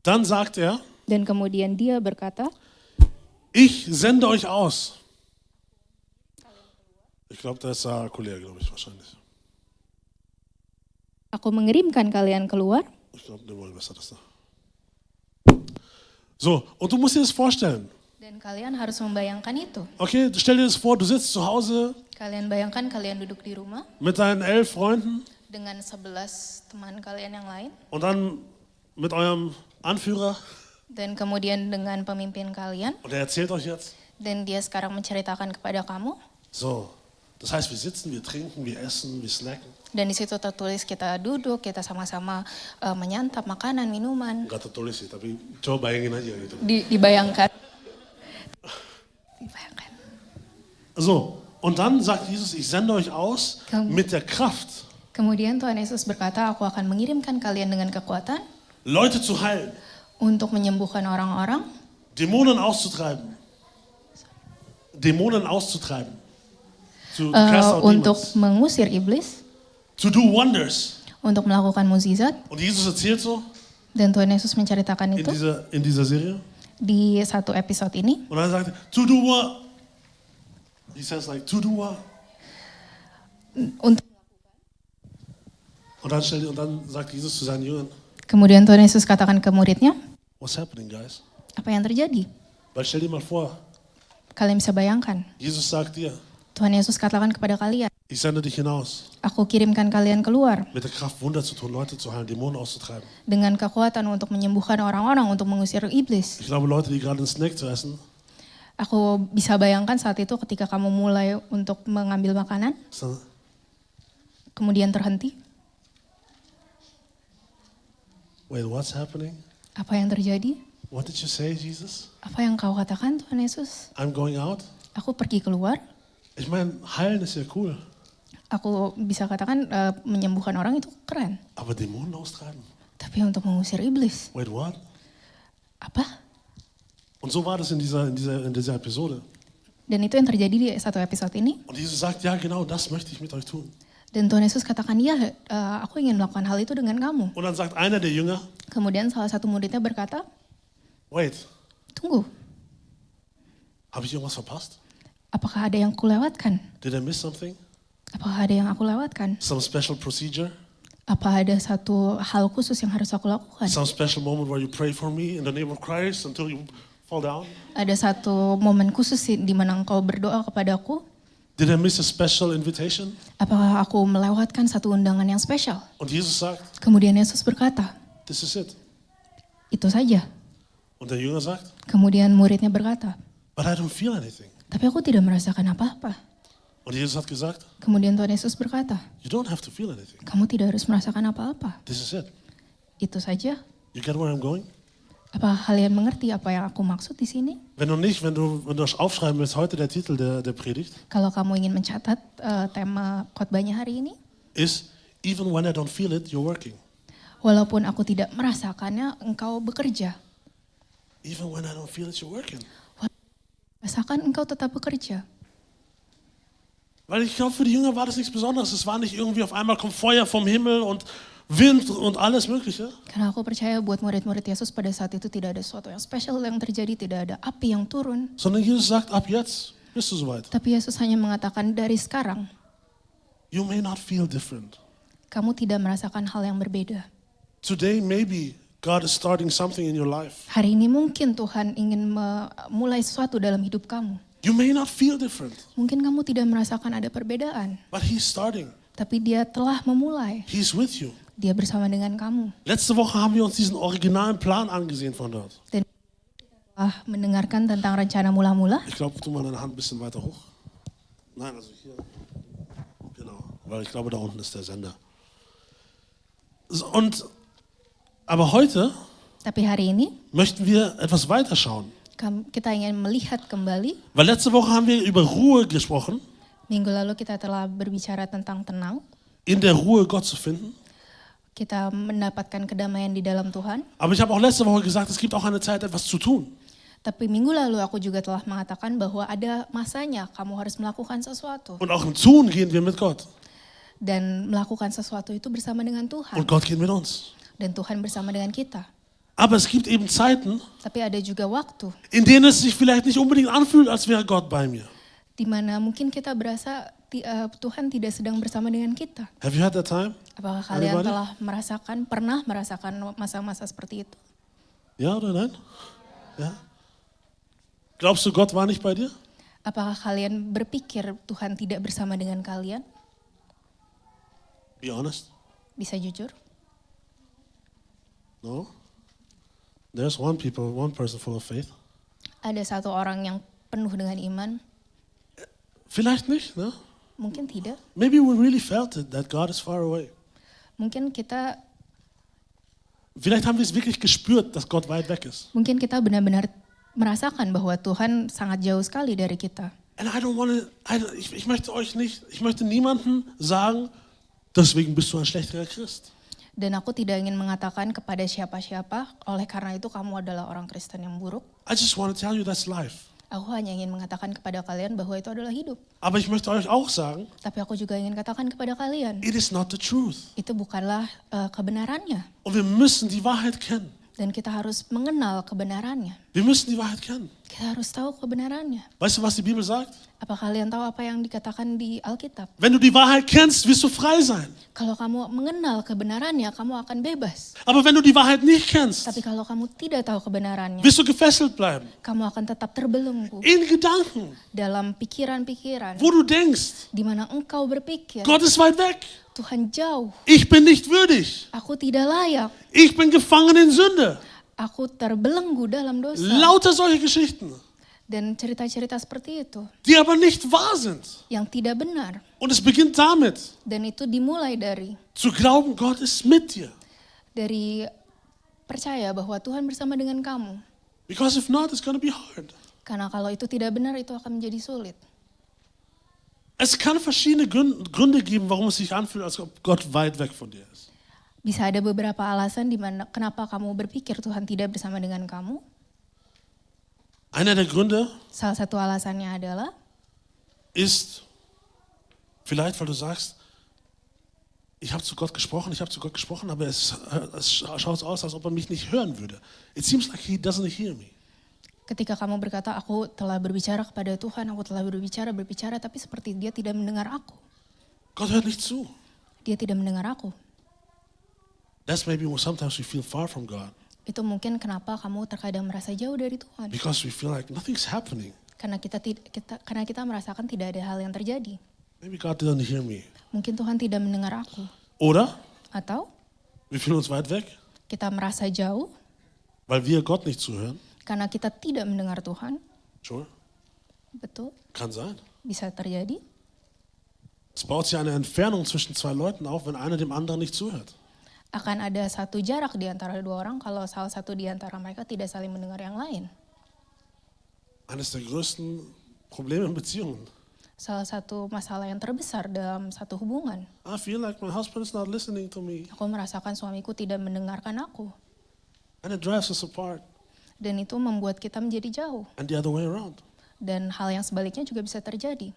dann sagt er, Dan kemudian dia berkata, ich sende euch aus. Ich glaube, da ist der Kollege, glaube ich, wahrscheinlich. Aku mengirimkan kalian keluar. Ich glaube, der wohl besser das da. So, und du musst dir das vorstellen. Dan kalian harus membayangkan itu. Okay, stell dir das vor, du sitzt zu Hause Kalian bayangkan kalian duduk di rumah mit deinen 11 Freunden dengan 11 teman kalian yang lain. und dann mit eurem Anführer Dan kemudian dengan pemimpin kalian. und er erzählt euch jetzt. Dan dia sekarang menceritakan kepada kamu. So, das heißt, wir sitzen, wir trinken, wir essen, wir snacken. Dan di situ tertulis kita duduk, kita sama-sama menyantap makanan, minuman. Enggak tertulis sih, tapi coba bayangin aja gitu. Dibayangkan. Dibayangkan. So, und dann sagt Jesus, ich sende euch aus mit der Kraft, Kemudian Tuhan Yesus berkata, aku akan mengirimkan kalian dengan kekuatan Leute zu heilen, untuk menyembuhkan orang-orang, Dämonen auszutreiben. Dämonen auszutreiben. To cast out untuk demons. mengusir iblis, To do wonders. untuk melakukan mukjizat. Und Jesus erzählt so Dan Tuhan Yesus menceritakan itu in dieser Serie. di satu episode ini. Und dann sagt er, to do what? He says like, to do what? Untuk, Und dann sagt Jesus zu seinen Jüngern, kemudian Tuhan Yesus katakan ke muridnya, what's happening, guys? apa yang terjadi? Weil stell dir mal vor, Kalian bisa bayangkan. Jesus sagt dir, Tuhan Yesus katakan kepada kalian, ich sende dich hinaus, aku kirimkan kalian keluar mit der Kraft Wunder zu tun, Leute zu heilen, Dämonen auszutreiben. dengan kekuatan untuk menyembuhkan orang-orang, untuk mengusir iblis. Ich glaube, Leute, die gerade einen Snack zu essen, Aku bisa bayangkan saat itu ketika kamu mulai untuk mengambil makanan, sagen, kemudian terhenti. wait, what's happening? Apa yang terjadi? What did you say, Jesus? Apa yang kau katakan, Tuhan Yesus? I'm going out? Aku pergi keluar. Ich meine, heilen ist ja cool, Aku bisa katakan menyembuhkan orang itu keren. aber Dämonen austreiben? Tapi untuk mengusir iblis, Wait, what? apa? Und so war das in dieser Episode. Dan itu yang terjadi di satu episode ini. Und Jesus sagt, ja genau, das möchte ich mit euch tun. Dan Tuhan Yesus katakan, ya aku ingin melakukan hal itu dengan kamu. Und dann sagt einer der Jünger, Kemudian salah satu muridnya berkata, wait, tunggu, habe ich irgendwas verpasst? apakah ada yang aku lewatkan? Did I miss something? Apakah ada yang aku lewatkan? Some special procedure? Apa ada satu hal khusus yang harus aku lakukan? Some special moment where you pray for me in the name of Christ until you fall down? Ada satu momen khusus di mana engkau berdoa kepadaku? Did I miss a special invitation? Apakah aku melewatkan satu undangan yang spesial? Und Jesus sagt, Kemudian Yesus berkata, this is it. itu saja. Und der Jünger sagt, Kemudian muridnya berkata, but I don't feel anything. tapi aku tidak merasakan apa-apa. Und Jesus hat gesagt, Kemudian Tuhan Yesus berkata, you don't have to feel anything. kamu tidak harus merasakan apa-apa. This is it. Itu saja. You get where I'm going? Apa kalian mengerti apa yang aku maksud di sini? Wenn du nicht, wenn du aufschreiben willst, heute der Titel der Predigt Kalau kamu ingin mencatat tema khotbahnya hari ini, ist, even when I don't feel it, you're working. walaupun aku tidak merasakannya, engkau bekerja. Even when I don't feel it, you're working. Rasakan engkau tetap bekerja. Weil ich glaube, für die Jünger war das nichts Besonderes. Es war nicht irgendwie auf einmal kommt Feuer vom Himmel und Wind und alles Mögliche. Karena aku percaya buat murid-murid Yesus pada saat itu tidak ada sesuatu yang spesial yang terjadi, tidak ada api yang turun. Sondern Jesus sagt, ab jetzt bist du soweit. Tapi Yesus hanya mengatakan dari sekarang, You may not feel different. kamu tidak merasakan hal yang berbeda. Today, maybe God is starting something in your life. Hari ini mungkin Tuhan ingin memulai sesuatu dalam hidup kamu. You may not feel different, Mungkin kamu tidak merasakan ada perbedaan, but He's starting. tapi Dia telah memulai. He's with you. Dia bersama dengan kamu. Letzte Woche haben wir uns diesen originalen Plan angesehen von dort. Dan telah mendengarkan tentang rencana mula-mula. Ich glaube, tu mal deine Hand ein bisschen weiter hoch. Nein, also hier. Genau, weil ich glaube, da unten ist der Sender. Aber heute Tapi hari ini möchten wir etwas weiterschauen. kita ingin melihat kembali. Weil letzte Woche haben wir über Ruhe gesprochen, Minggu lalu kita telah berbicara tentang tenang. in der Ruhe Gott zu finden. Kita mendapatkan kedamaian di dalam Tuhan. Aber ich habe auch letzte Woche gesagt, es gibt auch eine Zeit, etwas zu tun. Tapi minggu lalu aku juga telah mengatakan bahwa ada masanya kamu harus melakukan sesuatu. Und auch im Tun gehen wir mit Gott. Dan melakukan sesuatu itu bersama dengan Tuhan. Und Gott geht mit uns. Dan Tuhan bersama dengan kita. Aber es gibt eben Zeiten, Tapi ada juga waktu in denen es sich vielleicht nicht unbedingt anfühlt, als wäre Gott bei mir. di mana mungkin kita berasa Tuhan tidak sedang bersama dengan kita? Have you had that time? Apakah kalian Anybody? telah pernah merasakan masa-masa seperti itu? Ja oder nein? Ja. Glaubst du, Gott war nicht bei dir? Apakah kalian berpikir Tuhan tidak bersama dengan kalian? Be honest. Bisa jujur? No. There's one person full of faith. Ada satu orang yang penuh dengan iman? Vielleicht nicht, ne? Mungkin tidak. Maybe we really felt it, that God is far away. Mungkin kita Vielleicht haben wir es wirklich gespürt, dass Gott weit weg ist. benar-benar merasakan bahwa Tuhan sangat jauh sekali dari kita. And ich möchte niemandem sagen, deswegen bist du ein schlechterer Christ. Dan aku tidak ingin mengatakan kepada siapa-siapa, oleh karena itu kamu adalah orang Kristen yang buruk. I just want to tell you that's life. Aku hanya ingin mengatakan kepada kalian bahwa itu adalah hidup. Aber ich möchte euch auch sagen, Tapi aku juga ingin katakan kepada kalian, it is not the truth. itu bukanlah kebenarannya. Und wir müssen die Wahrheit kennen. Dan kita harus mengenal kebenarannya. Wir müssen die Wahrheit kennen. Kita harus tahu kebenarannya. Weißt du, was die Bibel sagt? Apa kalian tahu apa yang dikatakan di Alkitab? Wenn du die Wahrheit kennst, wirst du frei sein. Kalau kamu mengenal kebenarannya, kamu akan bebas. Aber wenn du die Wahrheit nicht kennst, Tapi kalau kamu tidak tahu kebenarannya, wirst du gefesselt bleiben. kamu akan tetap terbelenggu In Gedanken, dalam pikiran-pikiran wo du denkst, di mana engkau berpikir, Gott ist weit weg. Tuhan jauh, Ich bin nicht würdig. aku tidak layak, Ich bin gefangen in Sünde. aku terbelenggu dalam dosa. Lauter solche Geschichten, Dan cerita-cerita seperti itu die aber nicht wahr sind. yang tidak benar. Und es beginnt damit, Dan itu dimulai dari zu glauben, Gott ist mit dir. percaya bahwa Tuhan bersama dengan kamu. Because if not, it's going to be hard. Karena kalau itu tidak benar, itu akan menjadi sulit. Es kann verschiedene Gründe geben, warum es sich anfühlt, als ob Gott weit weg von dir ist. Bisa ada beberapa alasan di mana kenapa kamu berpikir Tuhan tidak bersama dengan kamu. Einer der Gründe Salah satu alasannya adalah ist vielleicht, weil du sagst, ich habe zu Gott gesprochen, aber es schaut aus, als ob er mich nicht hören würde. It seems like he doesn't hear me. ketika kamu berkata, aku telah berbicara kepada Tuhan, aku telah berbicara, tapi seperti dia tidak mendengar aku. Gott hört nicht zu. Dia tidak mendengar aku. That's maybe sometimes we feel far from God Itu mungkin kenapa kamu terkadang merasa jauh dari Tuhan. because we feel like nothing's happening. Karena kita merasakan tidak ada hal yang terjadi. Maybe God doesn't hear me. Mungkin Tuhan tidak mendengar aku. Oder Atau wir fühlen uns weit weg, kita merasa jauh weil wir Gott nicht zuhören. karena kita tidak mendengar Tuhan. Sure, Betul, kann sein. bisa terjadi. Es baut sich eine Entfernung zwischen zwei Leuten auf, wenn einer dem anderen nicht zuhört. Akan ada satu jarak di antara dua orang kalau salah satu di antara mereka tidak saling mendengar yang lain. Eines der größten Probleme in Beziehungen. Salah satu masalah yang terbesar dalam satu hubungan. I feel like my husband is not listening to me. Aku merasakan suamiku tidak mendengarkan aku. And it drives us apart. Dan itu membuat kita menjadi jauh. And the other way around. Dan hal yang sebaliknya juga bisa terjadi.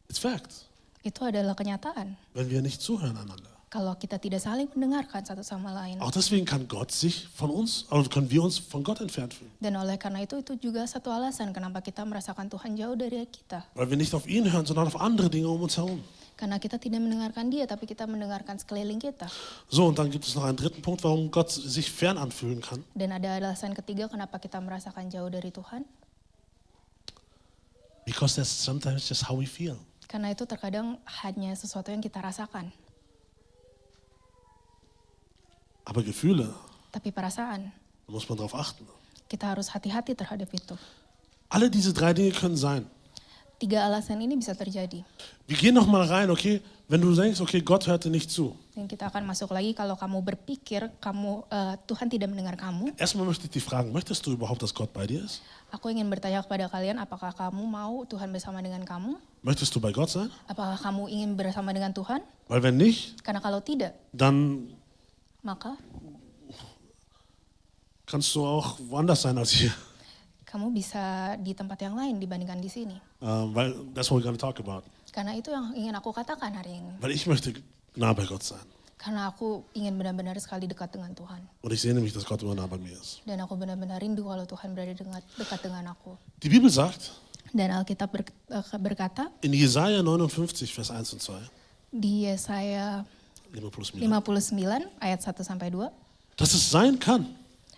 It's fact. Itu adalah kenyataan. Wenn wir nicht zuhören einander. Kalau kita tidak saling mendengarkan satu sama lain. Auch deswegen kann Gott sich von uns, also können wir uns von Gott entfernt fühlen. Dan oleh karena itu juga satu alasan kenapa kita merasakan Tuhan jauh dari kita. Weil wir nicht auf ihn hören, sondern auf andere Dinge um uns herum. Karena kita tidak mendengarkan dia, tapi kita mendengarkan sekeliling kita. So, und dann gibt es noch einen dritten Punkt, warum Gott sich fern anfühlen kann. Dan ada alasan ketiga kenapa kita merasakan jauh dari Tuhan. Because that's sometimes just how we feel. Karena itu terkadang hanya sesuatu yang kita rasakan. Aber Gefühle, Tapi perasaan, da muss man drauf achten. kita harus hati-hati terhadap itu. Alle diese drei Dinge können sein. 3 alasan ini bisa terjadi. Wir gehen noch mal rein, okay? Wenn du denkst, okay, Gott hörte nicht zu. Dan kita akan masuk lagi kalau kamu berpikir Tuhan tidak mendengar kamu. Erstmal möchte ich dich fragen, möchtest du überhaupt, dass Gott bei dir ist? Aku ingin bertanya kepada kalian, apakah kamu mau Tuhan bersama dengan kamu? Möchtest du bei Gott sein? Apakah kamu ingin bersama dengan Tuhan? Weil wenn nicht, Karena kalau tidak, dann maka kannst du auch woanders sein als hier. kamu bisa di tempat yang lain dibandingkan di sini. Weil that's what we're going to talk about. Karena itu yang ingin aku katakan hari ini. Weil ich möchte nah bei Gott sein. Karena aku ingin benar-benar sekali dekat dengan Tuhan. Und ich sehne mich, dass Gott immer nah bei mir ist. Dan aku benar-benar rindu kalau Tuhan berada dekat dengan aku. Die Bibel sagt, Dan Alkitab berkata in Jesaja 59, Vers 1 und 2, di Yesaya 59, 59 ayat 1 sampai 2, dass es sein kann,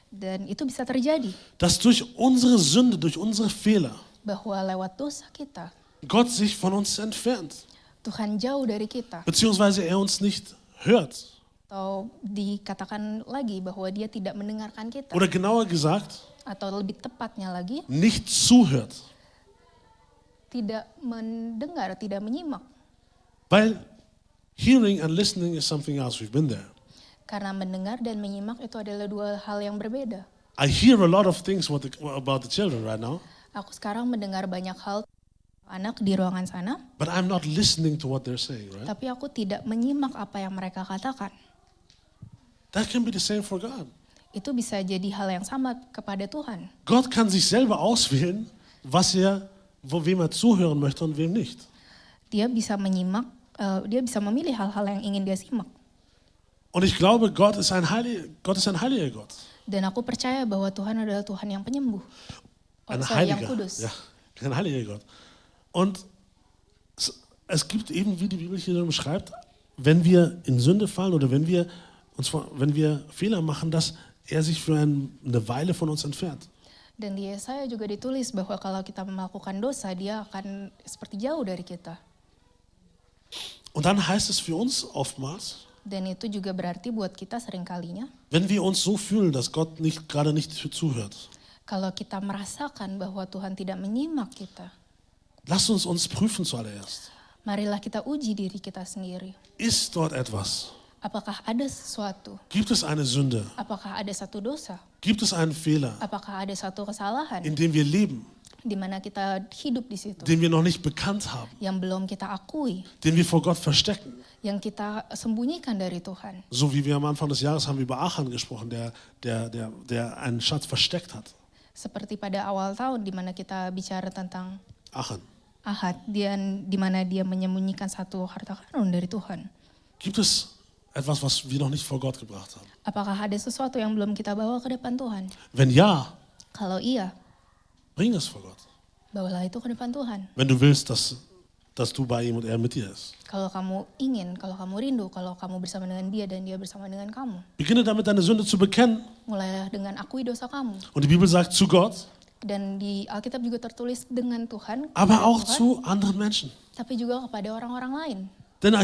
dan itu bisa terjadi dass durch unsere Sünde, durch unsere Fehler, bahwa lewat dosa kita Gott sich von uns entfernt, Tuhan jauh dari kita, beziehungsweise er uns nicht hört. atau dikatakan lagi bahwa dia tidak mendengarkan kita, Oder genauer gesagt, atau lebih tepatnya lagi nicht zuhört. tidak mendengar, tidak menyimak. Weil hearing and listening is something else. We've been there. Karena mendengar dan menyimak itu adalah dua hal yang berbeda. I hear a lot of things about the children right now, Aku sekarang mendengar banyak hal anak di ruangan sana, but I'm not listening to what they're saying, right? tapi aku tidak menyimak apa yang mereka katakan. That can be the same for God. Itu bisa jadi hal yang sama kepada Tuhan. Gott kann sich selber auswählen, wem er zuhören möchte und wem nicht. Dia bisa menyimak, dia bisa memilih hal-hal yang ingin dia simak. Und ich glaube, Gott ist ein heiliger Gott. Dan aku percaya bahwa Tuhan adalah Tuhan yang penyembuh. Ein Yang heiliger, kudus. ja, ein heiliger Gott. Und es gibt eben, wie die Bibel hier so beschreibt, wenn wir in Sünde fallen oder wenn wir Fehler machen, dass er sich für eine Weile von uns entfernt. Dan di Yesaya juga ditulis bahwa kalau kita melakukan dosa, dia akan seperti jauh dari kita. Und dann heißt es für uns oftmals, Dan itu juga berarti buat kita seringkalinya, wenn wir uns so fühlen, dass Gott gerade nicht zuhört, kalau kita merasakan bahwa Tuhan tidak menyimak kita, lasst uns prüfen zuallererst. marilah kita uji diri kita sendiri. Ist dort etwas? Apakah ada sesuatu? Gibt es eine Sünde? Apakah ada satu dosa? Gibt es einen Fehler, Apakah ada satu kesalahan in dem wir leben, di mana kita hidup di situ, den wir noch nicht bekannt haben, yang belum kita akui, den wir vor Gott verstecken? yang kita sembunyikan dari Tuhan? So wie wir am Anfang des Jahres haben wir über Achan gesprochen, der einen Schatz versteckt hat. Seperti pada awal tahun di mana kita bicara tentang Achan. Ahad, di mana dia menyembunyikan satu harta karun dari Tuhan. Gibt es etwas, was wir noch nicht vor Gott gebracht haben? Apakah ada sesuatu yang belum kita bawa ke depan Tuhan? Wenn ja, Kalau iya, bring es vor Gott. bawalah itu ke depan Tuhan. Wenn du willst, dass du bei ihm und er mit dir ist. Kalau kamu ingin, kalau kamu rindu, kalau kamu bersama dengan dia dan dia bersama dengan kamu. Beginne damit, deine Sünde zu bekennen. Mulailah dengan akui dosa kamu. Und die Bibel sagt zu Gott, Dan di Alkitab juga tertulis dengan Tuhan, aber kepada auch Tuhan, zu anderen Menschen. tapi juga kepada orang-orang lain. Denn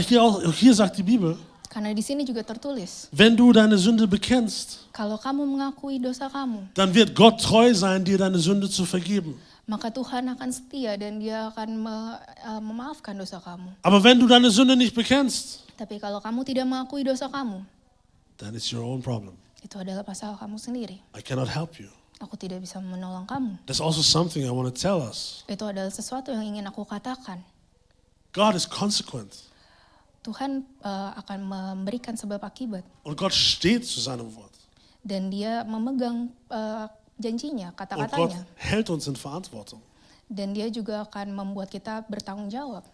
hier sagt die Bibel, Karena di sini juga tertulis, wenn du deine Sünde bekennst, kalau kamu mengakui dosa kamu, dann wird Gott treu sein, dir deine Sünde zu vergeben. maka Tuhan akan setia dan dia akan memaafkan dosa kamu. Aber wenn du deine Sünde nicht bekennst, Tapi kalau kamu tidak mengakui dosa kamu, then it's your own problem. itu adalah masalah kamu sendiri. I cannot help you. Aku tidak bisa menolong kamu. That's also something I want to tell us. Itu adalah sesuatu yang ingin aku katakan. God is consequent. Tuhan akan memberikan sebab akibat. Und Gott steht zu seinem Wort. Dan dia memegang janjinya, Und Gott kata-katanya. hält uns in Verantwortung. Dan dia juga akan membuat kita bertanggung jawab.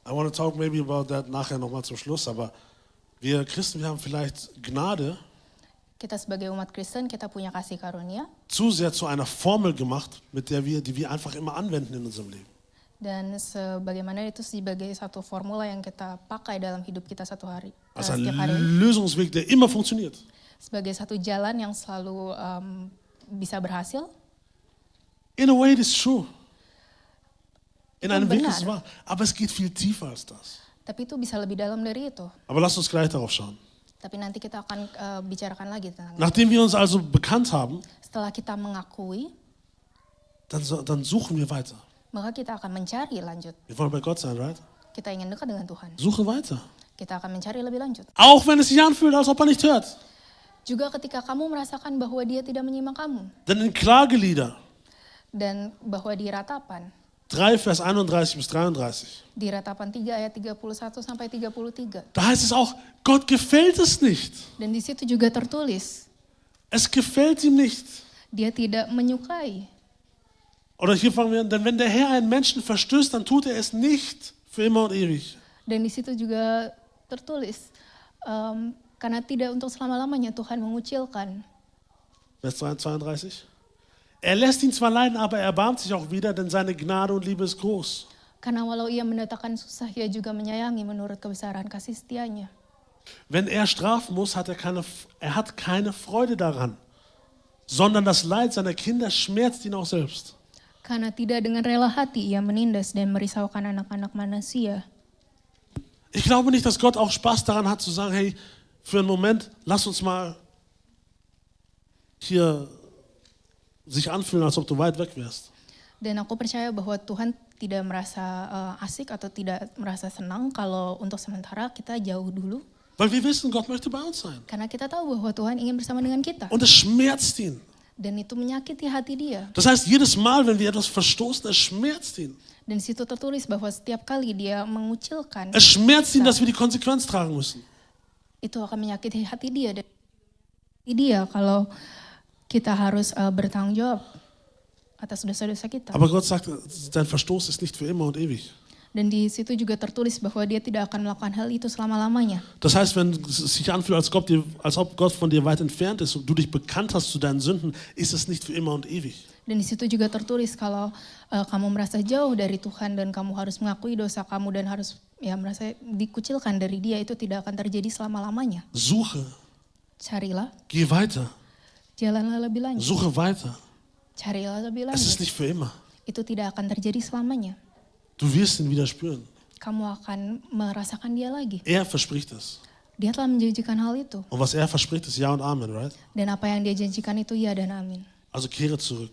I want to talk maybe about that nachher nochmal zum Schluss, aber wir Christen, wir haben vielleicht Gnade Kita sebagai umat Kristen, kita punya kasih karunia. zu sehr zu einer Formel gemacht, die wir einfach immer anwenden in unserem Leben. Dan sebagaimana itu sebagai satu formula yang kita pakai dalam hidup kita setiap Also ein hari. Lösungsweg, der immer funktioniert. Sebagai satu jalan yang selalu bisa berhasil. In a way, it is true. In Itu einem Weg benar. ist es wahr. Aber es geht viel tiefer als das. Tapi itu bisa lebih dalam dari itu. Aber lasst uns gleich darauf schauen. Tapi nanti kita akan bicarakan lagi tentang itu. Nachdem wir uns also bekannt haben, Setelah kita mengakui, dann suchen wir weiter. maka kita akan mencari lanjut. Wir wollen bei Gott sein, right? Kita ingin dekat dengan Tuhan. Suche weiter. Kita akan mencari lebih lanjut. Auch wenn es sich anfühlt, als ob er nicht hört. Juga ketika kamu merasakan bahwa dia tidak menyimak kamu. Denn in Klagelieder Dan bahwa di ratapan, 3, Vers 31 bis 33, di ratapan 3 ayat 31 sampai 33. da heißt es auch, Gott gefällt es nicht. Dan di situ juga tertulis, Es gefällt ihm nicht. dia tidak menyukai. Oder hier fangen wir an, denn wenn der Herr einen Menschen verstößt, dann tut er es nicht für immer und ewig. Dan di situ juga tertulis, karena tidak untuk selama-lamanya Tuhan mengucilkan. Vers 32. Er lässt ihn zwar leiden, aber er erbarmt sich auch wieder, denn seine Gnade und Liebe ist groß. Karena walau ia mendatangkan susah, ia juga menyayangi menurut kebesaran kasih setianya. Wenn er strafen muss, hat er hat keine Freude daran, sondern das Leid seiner Kinder schmerzt ihn auch selbst. Karena tidak dengan rela hati ia menindas dan merisaukan anak-anak manusia. Ich glaube nicht, dass Gott auch Spaß daran hat zu sagen, hey, für einen Moment, lass uns mal hier sich anfühlen, als ob du weit weg wärst. Dan aku percaya bahwa Tuhan tidak merasa asik atau tidak merasa senang kalau untuk sementara kita jauh dulu. Weil wir wissen, Gott möchte bei uns sein. Karena kita tahu bahwa Tuhan ingin bersama dengan kita. Und es schmerzt ihn. Dan itu menyakiti hati dia. Das heißt, jedes Mal, wenn wir etwas verstoßen, es schmerzt ihn. Dan di situ tertulis bahwa setiap kali dia mengucilkan, Es schmerzt ihn, dass wir die Konsequenz tragen müssen. itu akan menyakiti hati dia. Dan dia kalau kita harus bertanggung jawab atas dosa-dosa kita. Aber Gott sagt, dein Verstoß ist nicht für immer und ewig. Dan di situ juga tertulis bahwa dia tidak akan melakukan hal itu selama-lamanya. Das heißt, wenn es sich anfühlt, als ob Gott von dir weit entfernt ist und du dich bekannt hast zu deinen Sünden, ist es nicht für immer und ewig. Dan di situ juga tertulis kalau kamu merasa jauh dari Tuhan dan kamu harus mengakui dosa kamu dan harus merasa dikucilkan dari dia, itu tidak akan terjadi selama-lamanya. Suche, Carilah, geh weiter, jalanlah lebih lanjut. suche weiter. Carilah lebih Es ist lanjut. nicht für immer. Itu tidak akan terjadi selamanya. Du wirst ihn wieder spüren. Kamu akan merasakan dia lagi. Er verspricht es. Dia telah menjanjikan hal itu. Und was er verspricht, ist Ja und Amen, right? Dan apa yang dia janjikan itu ya dan amin. Also kehre zurück.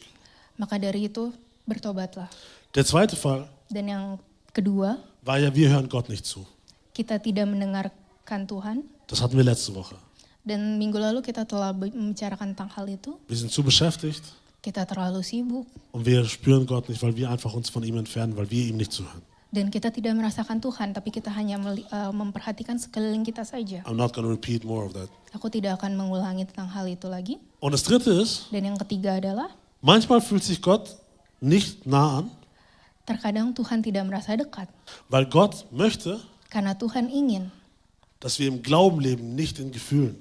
Maka dari itu bertobatlah. Der zweite Fall Dan yang kedua, war ja, wir hören Gott nicht zu. kita tidak mendengarkan Tuhan. Das hatten wir letzte Woche. Dan minggu lalu kita telah membicarakan tentang hal itu. Wir sind zu beschäftigt Kita terlalu sibuk. und wir spüren Gott nicht, weil wir einfach uns von ihm entfernen, weil wir ihm nicht zuhören. Dan kita tidak merasakan Tuhan, tapi kita hanya memperhatikan sekeliling kita saja. I'm not going to repeat more of that. Aku tidak akan mengulangi tentang hal itu lagi. Und das dritte ist, Dan yang ketiga adalah, manchmal fühlt sich Gott nicht nah an, terkadang Tuhan tidak merasa dekat. weil Gott möchte, Karena Tuhan ingin dass wir im Glauben leben, nicht in Gefühlen.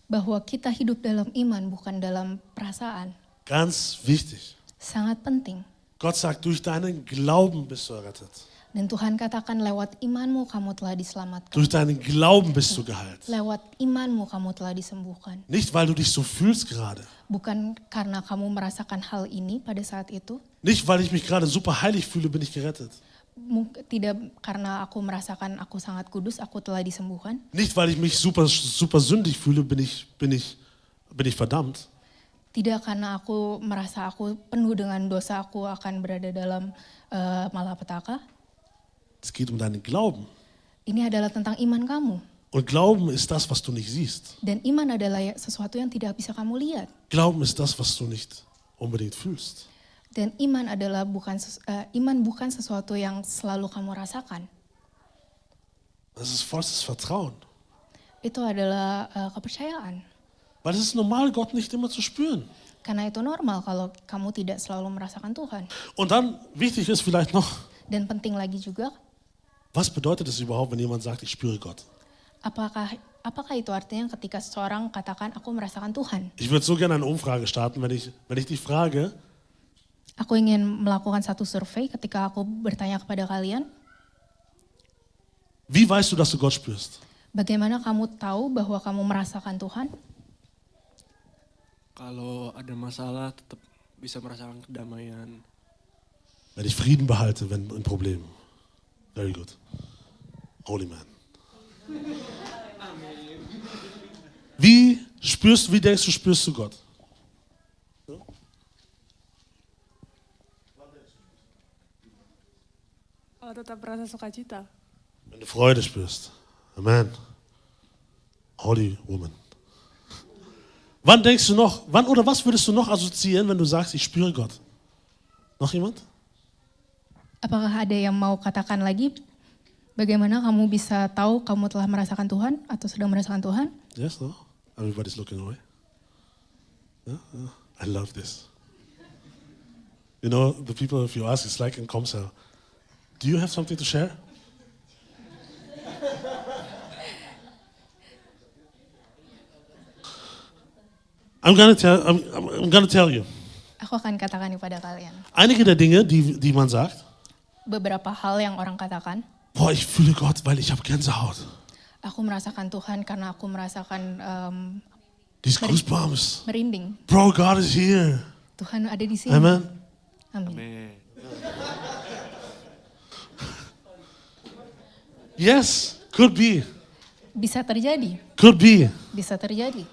bahwa kita hidup dalam iman, bukan dalam perasaan. Ganz wichtig. Sangat penting. Gott sagt, durch deinen Glauben bist du errettet. Dan Tuhan katakan lewat imanmu kamu telah diselamatkan. Durch deinen Glauben bist du geheilt. Lewat imanmu kamu telah disembuhkan. Nicht, weil du dich so fühlst gerade. Bukan karena kamu merasakan hal ini pada saat itu. Nicht, weil ich mich gerade super heilig fühle, bin ich gerettet. Tidak karena aku merasakan aku sangat kudus, aku telah disembuhkan. Nicht, weil ich mich super sündig fühle, bin ich verdammt. Tidak karena aku merasa aku penuh dengan dosa, aku akan berada dalam malapetaka. Es geht um deinen Glauben. Ini adalah tentang iman kamu. Und Glauben ist das, was du nicht siehst. Dan iman adalah sesuatu yang tidak bisa kamu lihat. Glauben ist das, was du nicht unbedingt fühlst. Dan iman adalah bukan sesuatu yang selalu kamu rasakan. Das ist vollstes Vertrauen. Itu adalah kepercayaan. Weil es ist normal, Gott nicht immer zu spüren. Karena itu normal kalau kamu tidak selalu merasakan Tuhan. Und dann, wichtig ist vielleicht noch, Dan penting lagi juga, was bedeutet es überhaupt, wenn jemand sagt, ich spüre Gott? apakah itu artinya ketika seseorang katakan aku merasakan Tuhan? Ich würde so gerne eine Umfrage starten, wenn ich dich frage, Aku ingin melakukan satu survei ketika aku bertanya kepada kalian, wie weißt du, dass du Gott spürst? bagaimana kamu tahu bahwa kamu merasakan Tuhan? Kalau ada masalah tetap bisa merasakan kedamaian. Wenn ich Frieden behalte, wenn ein Problem. Very good. Holy man. Wie denkst du, spürst du Gott? Kalau tetap merasa sukacita. Wenn du Freude spürst. Amen. Holy woman. Wann denkst du noch, was würdest du noch assoziieren, wenn du sagst, ich spüre Gott? Noch jemand? Apakah ada yang mau katakan lagi? Bagaimana kamu bisa tahu kamu telah merasakan Tuhan atau sedang merasakan Tuhan? Yes, no? Everybody's looking away. Yeah? Yeah. I love this. You know, the people, if you ask, it's like in Comcell. Do you have something to share? I'm gonna tell you. Aku akan katakan kepada kalian Einige der Dinge, die man sagt, beberapa hal yang orang katakan. boah, ich fühle Gott, weil ich habe Gänsehaut. Aku merasakan Tuhan karena aku merasakan These Goosebumps. merinding. Bro, God is here. Tuhan ada di sini. Amen. Amin. Yes, could be. Bisa terjadi, Could be. bisa terjadi.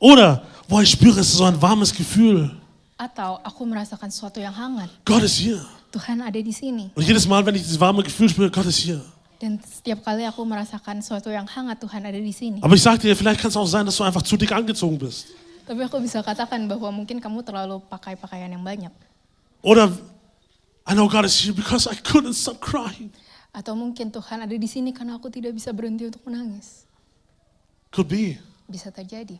Oder, boah, ich spüre, es ist so ein warmes Gefühl. Atau aku merasakan sesuatu yang hangat. Gott ist hier. Tuhan ada di sini. Und jedes Mal, wenn ich dieses warme Gefühl spüre, Gott ist hier. Dan setiap kali aku merasakan sesuatu yang hangat, Tuhan ada di sini. Aber ich sag dir, vielleicht kann es auch sein, dass du einfach zu dick angezogen bist. Tapi aku bisa katakan bahwa mungkin kamu terlalu pakai pakaian yang banyak. Oder, I know God is here because I couldn't stop crying. Atau mungkin Tuhan ada di sini karena aku tidak bisa berhenti untuk menangis. Could be. Bisa terjadi.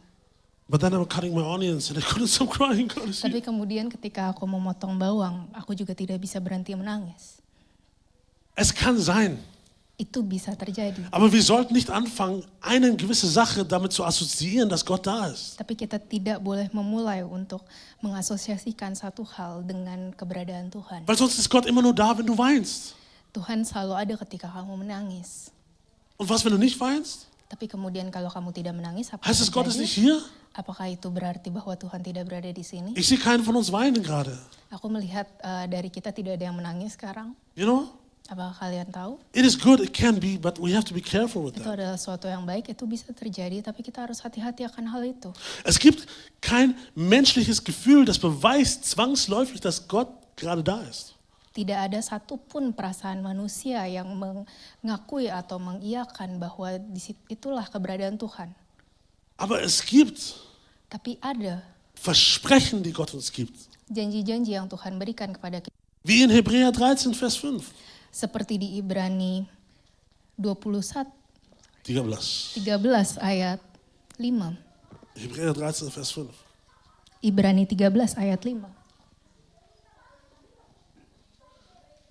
But then I'm cutting my onions and I couldn't stop crying. God is Tapi here. kemudian ketika aku memotong bawang, aku juga tidak bisa berhenti menangis. Es kann sein. Itu bisa terjadi. Aber wir sollten nicht anfangen, eine gewisse Sache damit zu assoziieren, dass Gott da ist. Tapi kita tidak boleh memulai untuk mengasosiasikan satu hal dengan keberadaan Tuhan. Weil sonst ist Gott immer nur da, wenn du weinst. Tuhan selalu ada ketika kamu menangis. Und was, wenn du nicht weinst? Tapi kemudian kalau kamu tidak menangis, apa Heißt es, yang Gott ist terjadi? nicht hier? Apakah itu berarti bahwa Tuhan tidak berada di sini? Ich sehe keinen von uns weinen gerade. Aku melihat dari kita tidak ada yang menangis sekarang. You know? Apakah kalian tahu? It is good, it can be, but we have to be careful with Itu that. adalah sesuatu yang baik, itu bisa terjadi, tapi kita harus hati-hati akan hal itu. Es gibt kein menschliches Gefühl, das beweist zwangsläufig, dass Gott gerade da ist. Tidak ada satupun perasaan manusia yang mengakui atau mengiyakan bahwa itulah keberadaan Tuhan. Aber es gibt Tapi ada Versprechen, die Gott uns gibt. janji-janji yang Tuhan berikan kepada kita. Wie in Hebräer 13, Vers 5. Seperti di Ibrani 21, 13. 13 ayat 5. Hebräer 13, Vers 5. Ibrani 13 ayat 5.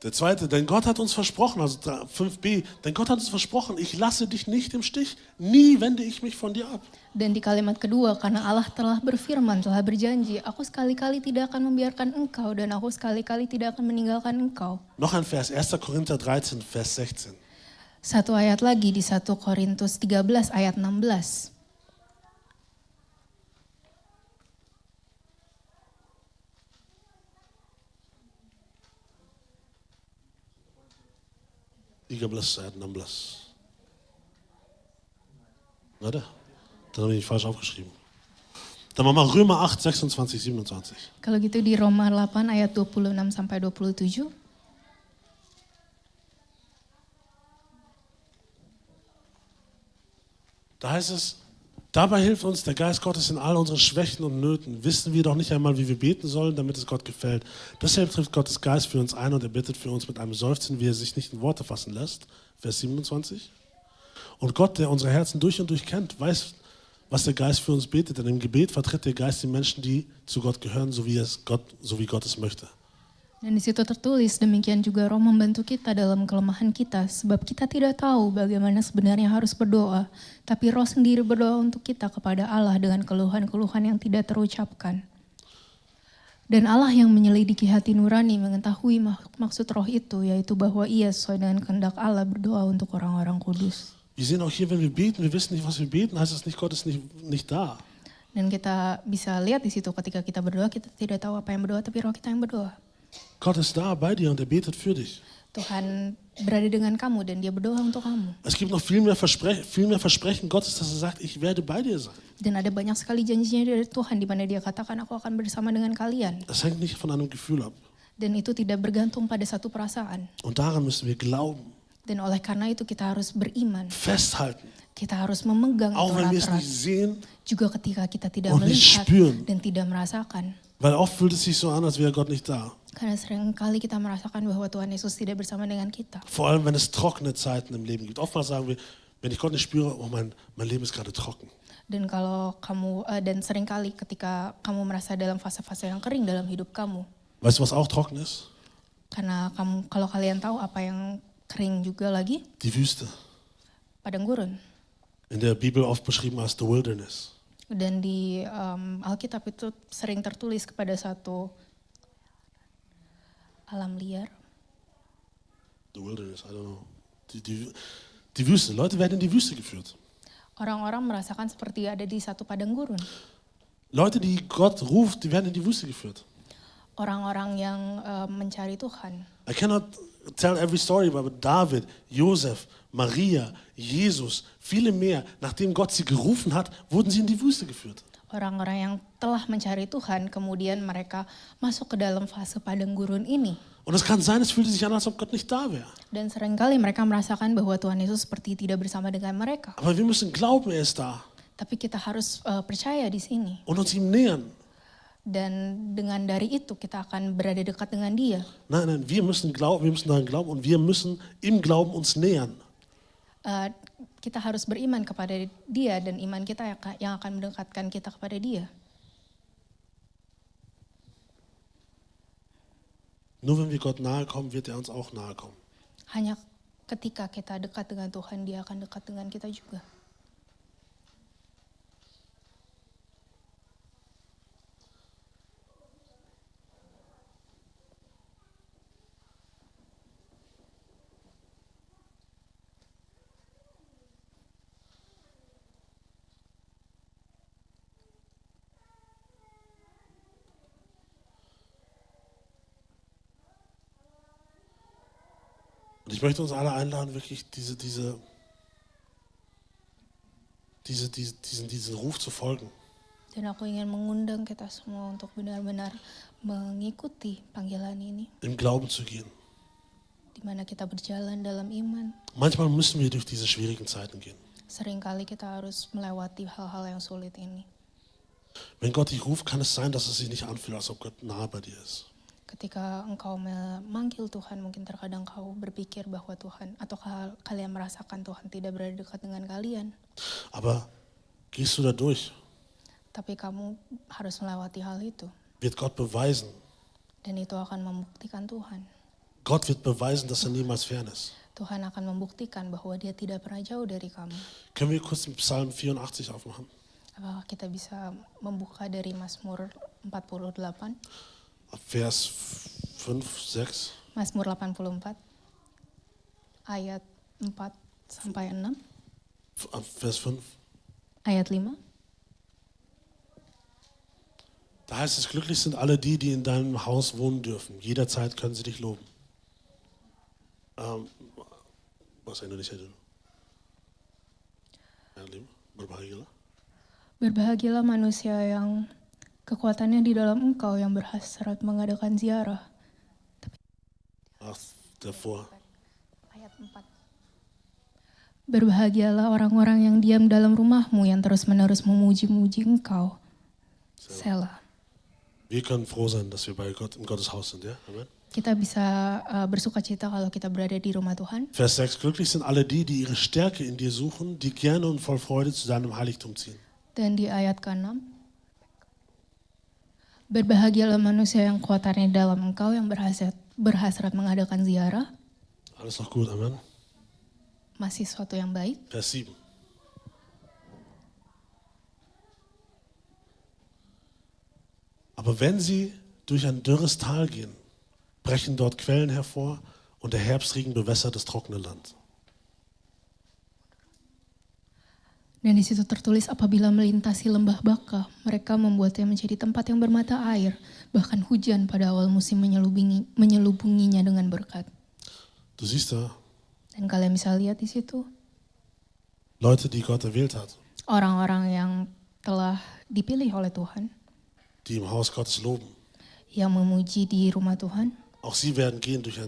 Der zweite, denn Gott hat uns versprochen, also 5b, denn Gott hat uns versprochen, ich lasse dich nicht im Stich, nie wende ich mich von dir ab. Dan di kalimat kedua, karena Allah telah berfirman, telah berjanji, aku sekali-kali tidak akan membiarkan engkau dan aku sekali-kali tidak akan meninggalkan engkau. Noch ein Vers, 1. Korinther 13, Vers 16. Satu ayat lagi di 1 Korintus 13 ayat 16. Ayat 16. Warte, dann habe ich falsch aufgeschrieben. Dann machen wir Römer 8, 26, 27. Kalau gitu di Roma 8 ayat 26 sampai 27. Da heißt es, dabei hilft uns der Geist Gottes in all unseren Schwächen und Nöten. Wissen wir doch nicht einmal, wie wir beten sollen, damit es Gott gefällt. Deshalb trifft Gottes Geist für uns ein und er bittet für uns mit einem Seufzen, wie er sich nicht in Worte fassen lässt. Vers 27. Und Gott, der unsere Herzen durch und durch kennt, weiß, was der Geist für uns betet. Denn im Gebet vertritt der Geist die Menschen, die zu Gott gehören, so wie Gott es möchte. Dan di situ tertulis, demikian juga Roh membantu kita dalam kelemahan kita, sebab kita tidak tahu bagaimana sebenarnya harus berdoa, tapi Roh sendiri berdoa untuk kita kepada Allah dengan keluhan-keluhan yang tidak terucapkan. Dan Allah yang menyelidiki hati nurani mengetahui maksud Roh itu, yaitu bahwa ia sesuai dengan kehendak Allah berdoa untuk orang-orang kudus. Wir sehen auch hier, wenn wir beten, wir wissen nicht, was wir beten, heißt das nicht, Gott ist nicht da. Dan kita bisa lihat di situ ketika kita berdoa, kita tidak tahu apa yang berdoa, tapi Roh kita yang berdoa. Gott ist da bei dir und er betet für dich. Tuhan berada dengan kamu dan dia berdoa untuk kamu. Es gibt noch viel mehr Versprechen Gottes, dass er sagt, ich werde bei dir sein. Dan ada banyak sekali janjinya dari Tuhan di mana dia katakan aku akan bersama dengan kalian. Das hängt nicht von einem Gefühl ab. Dan itu tidak bergantung pada satu perasaan. Und daran müssen wir glauben, Dan oleh karena itu kita harus beriman. festhalten, Kita harus memegang auch itu wenn wir es erat-erat. nicht sehen. Juga ketika kita tidak Und nicht melihat spüren. dan tidak merasakan. Weil oft fühlt es sich so an, als wäre Gott nicht da. Karena seringkali kita merasakan bahwa Tuhan Yesus tidak bersama dengan kita. Vor allem, wenn es trockene Zeiten im Leben gibt. Oftmals sagen wir, wenn ich Gott nicht spüre, oh mein Leben ist gerade trocken. Dan kalau kamu dan seringkali ketika kamu merasa dalam fase-fase yang kering dalam hidup kamu. Weißt du, was auch trocken ist? Karena kalau kalian tahu apa yang kering juga lagi, Die Wüste. padang gurun. In der Bibel oft beschrieben als the wilderness. Dan di Alkitab itu sering tertulis kepada satu alam liar, The wilderness, I don't know. Die Wüste. Leute werden in die Wüste geführt. orang-orang merasakan seperti ada di satu padang gurun. Leute, die Gott ruft, die werden in die Wüste geführt. Orang-orang yang mencari Tuhan. I cannot tell every story, aber David, Josef, Maria, Jesus, viele mehr, nachdem Gott sie gerufen hat, wurden sie in die Wüste geführt. Orang-orang yang telah mencari Tuhan, kemudian mereka masuk ke dalam fase padang gurun ini. Und es kann sein, es fühlte sich an, als ob Gott nicht da wäre. Dan seringkali mereka merasakan bahwa Tuhan Yesus seperti tidak bersama dengan mereka. Aber wir müssen glauben, er ist da. Tapi kita harus percaya di sini. Und uns ihm nähern. Dan dengan dari itu kita akan berada dekat dengan Dia. Nein, nein, wir müssen daran glauben und wir müssen im Glauben uns nähern. Kita harus beriman kepada Dia dan iman kita yang akan mendekatkan kita kepada Dia. Nur wenn wir Gott nahe kommen, wird er uns auch nahe kommen. Hanya ketika kita dekat dengan Tuhan, Dia akan dekat dengan kita juga. Und ich möchte uns alle einladen, wirklich diesen Ruf zu folgen. Dan aku ingin mengundang kita semua untuk benar-benar mengikuti panggilan ini, Im Glauben zu gehen. di mana kita berjalan dalam iman. Manchmal müssen wir durch diese schwierigen Zeiten gehen. Seringkali kita harus melewati hal-hal yang sulit ini. Wenn Gott dich ruft, kann es sein, dass es sich nicht anfühlt, als ob Gott nahe bei dir ist. Ketika engkau memanggil Tuhan, mungkin terkadang kau berpikir bahwa Tuhan, atau kalian merasakan Tuhan tidak berada dekat dengan kalian. Aber gehst du da durch, Tapi kamu harus melewati hal itu. wird Gott beweisen. Dan itu akan membuktikan Tuhan. Gott wird beweisen, dass er niemals fern ist. Tuhan akan membuktikan bahwa Dia tidak pernah jauh dari kamu. Können wir kurz den Psalm 84 aufmachen? Apakah kita bisa membuka dari Mazmur 48? Ab Vers 5, 6. Mazmur 84 ayat 4 sampai 6, Ab Vers 5. ayat 5. Da heißt es, glücklich sind alle die, die in deinem Haus wohnen dürfen. Jederzeit können sie dich loben. Bahasa Indonesia dulu. Ayat 5. Berbahagialah. Berbahagialah manusia yang kekuatannya di dalam Engkau, yang berhasrat mengadakan ziarah. Davor. Ayat 4. Berbahagialah orang-orang yang diam dalam rumahmu, yang terus-menerus memuji-muji Engkau. Selah. Wir können froh sein, dass wir bei Gott im Gottes Haus sind, ja? Amen. Kita bisa bersuka cita kalau kita berada di rumah Tuhan. Vers 6. Glücklich sind alle die, die ihre Stärke in dir suchen, die gerne und voll Freude zu deinem Heiligtum ziehen. Dan di ayat ke-6. Berbahagialah manusia yang kuatannya dalam Engkau, yang berhasrat mengadakan ziarah. Alles noch gut, Amen. Masih suatu yang baik. Vers 7. Aber wenn sie durch ein dürres Tal gehen, brechen dort Quellen hervor und der Herbstregen bewässert das trockene Land. Dan di situ tertulis, apabila melintasi lembah baka, mereka membuatnya menjadi tempat yang bermata air. Bahkan hujan pada awal musim menyelubunginya dengan berkat. Du siehst da Dan kalian bisa lihat di situ Leute, die Gott erwählt hat, orang-orang yang telah dipilih oleh Tuhan, die im Haus Gottes loben. yang memuji di rumah Tuhan. Auch sie werden gehen durch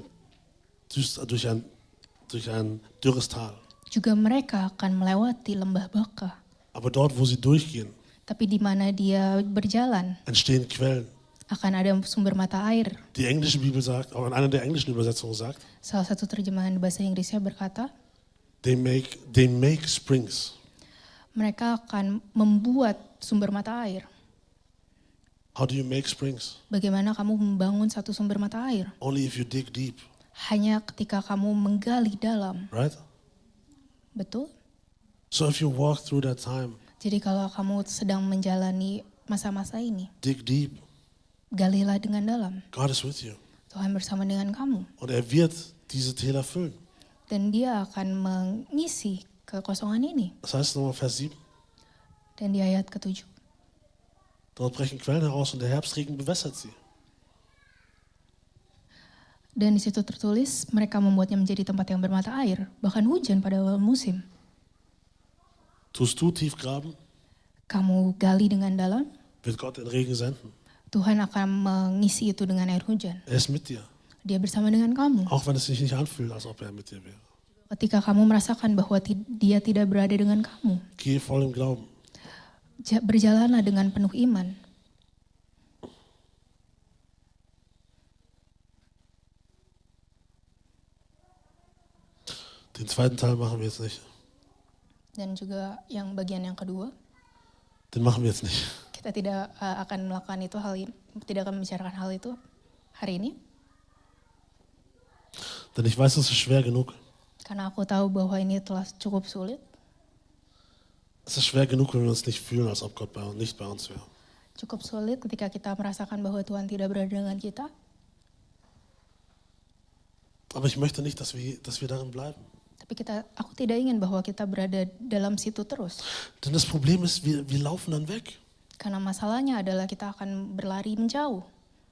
ein dürres Tal. Juga mereka akan melewati lembah baka. Aber dort, wo sie durchgehen, Tapi di mana dia berjalan, entstehen Quellen. akan ada sumber mata air. Die englische Bibel sagt, auch in einer der englischen Übersetzungen sagt, Salah satu terjemahan bahasa Inggrisnya berkata, they make springs. mereka akan membuat sumber mata air. How do you make springs? Bagaimana kamu membangun satu sumber mata air? Only if you dig deep, Hanya ketika kamu menggali dalam. right? Betul? So if you walk through that time, Jadi kalau kamu sedang menjalani masa-masa ini, dig deep, galilah dengan dalam. God is with you. Tuhan bersama dengan kamu. Und er wird diese Täler füllen. Dan dia akan mengisi kekosongan ini. Das heißt nochmal Vers 7. Dan di ayat ke-7. Dort brechen Quellen heraus und der Herbstregen bewässert sie. Dan di situ tertulis, mereka membuatnya menjadi tempat yang bermata air, bahkan hujan pada awal musim. Tust du tief graben, Kamu gali dengan dalam, wird Gott den Regen senden. Tuhan akan mengisi itu dengan air hujan. Er ist mit dir. Dia bersama dengan kamu. Auch wenn es sich nicht anfühlt, als ob er mit dir wäre. Ketika kamu merasakan bahwa dia tidak berada dengan kamu, Geh voll im Glauben. berjalanlah dengan penuh iman. Den zweiten Teil machen wir jetzt nicht. Dan juga yang bagian yang kedua, Den machen wir jetzt nicht. kita tidak akan melakukan itu tidak akan membicarakan hal itu hari ini. Denn ich weiß, es ist schwer genug. Karena aku tahu bahwa ini telah cukup sulit. Es ist schwer genug, wenn wir uns nicht fühlen, als ob Gott nicht bei uns wäre. Cukup sulit ketika kita merasakan bahwa Tuhan tidak berada dengan kita. Aber ich möchte nicht, dass wir darin bleiben. Tapi aku tidak ingin bahwa kita berada dalam situ terus. Denn das Problem ist, wir laufen dann weg. Karena masalahnya adalah kita akan berlari menjauh.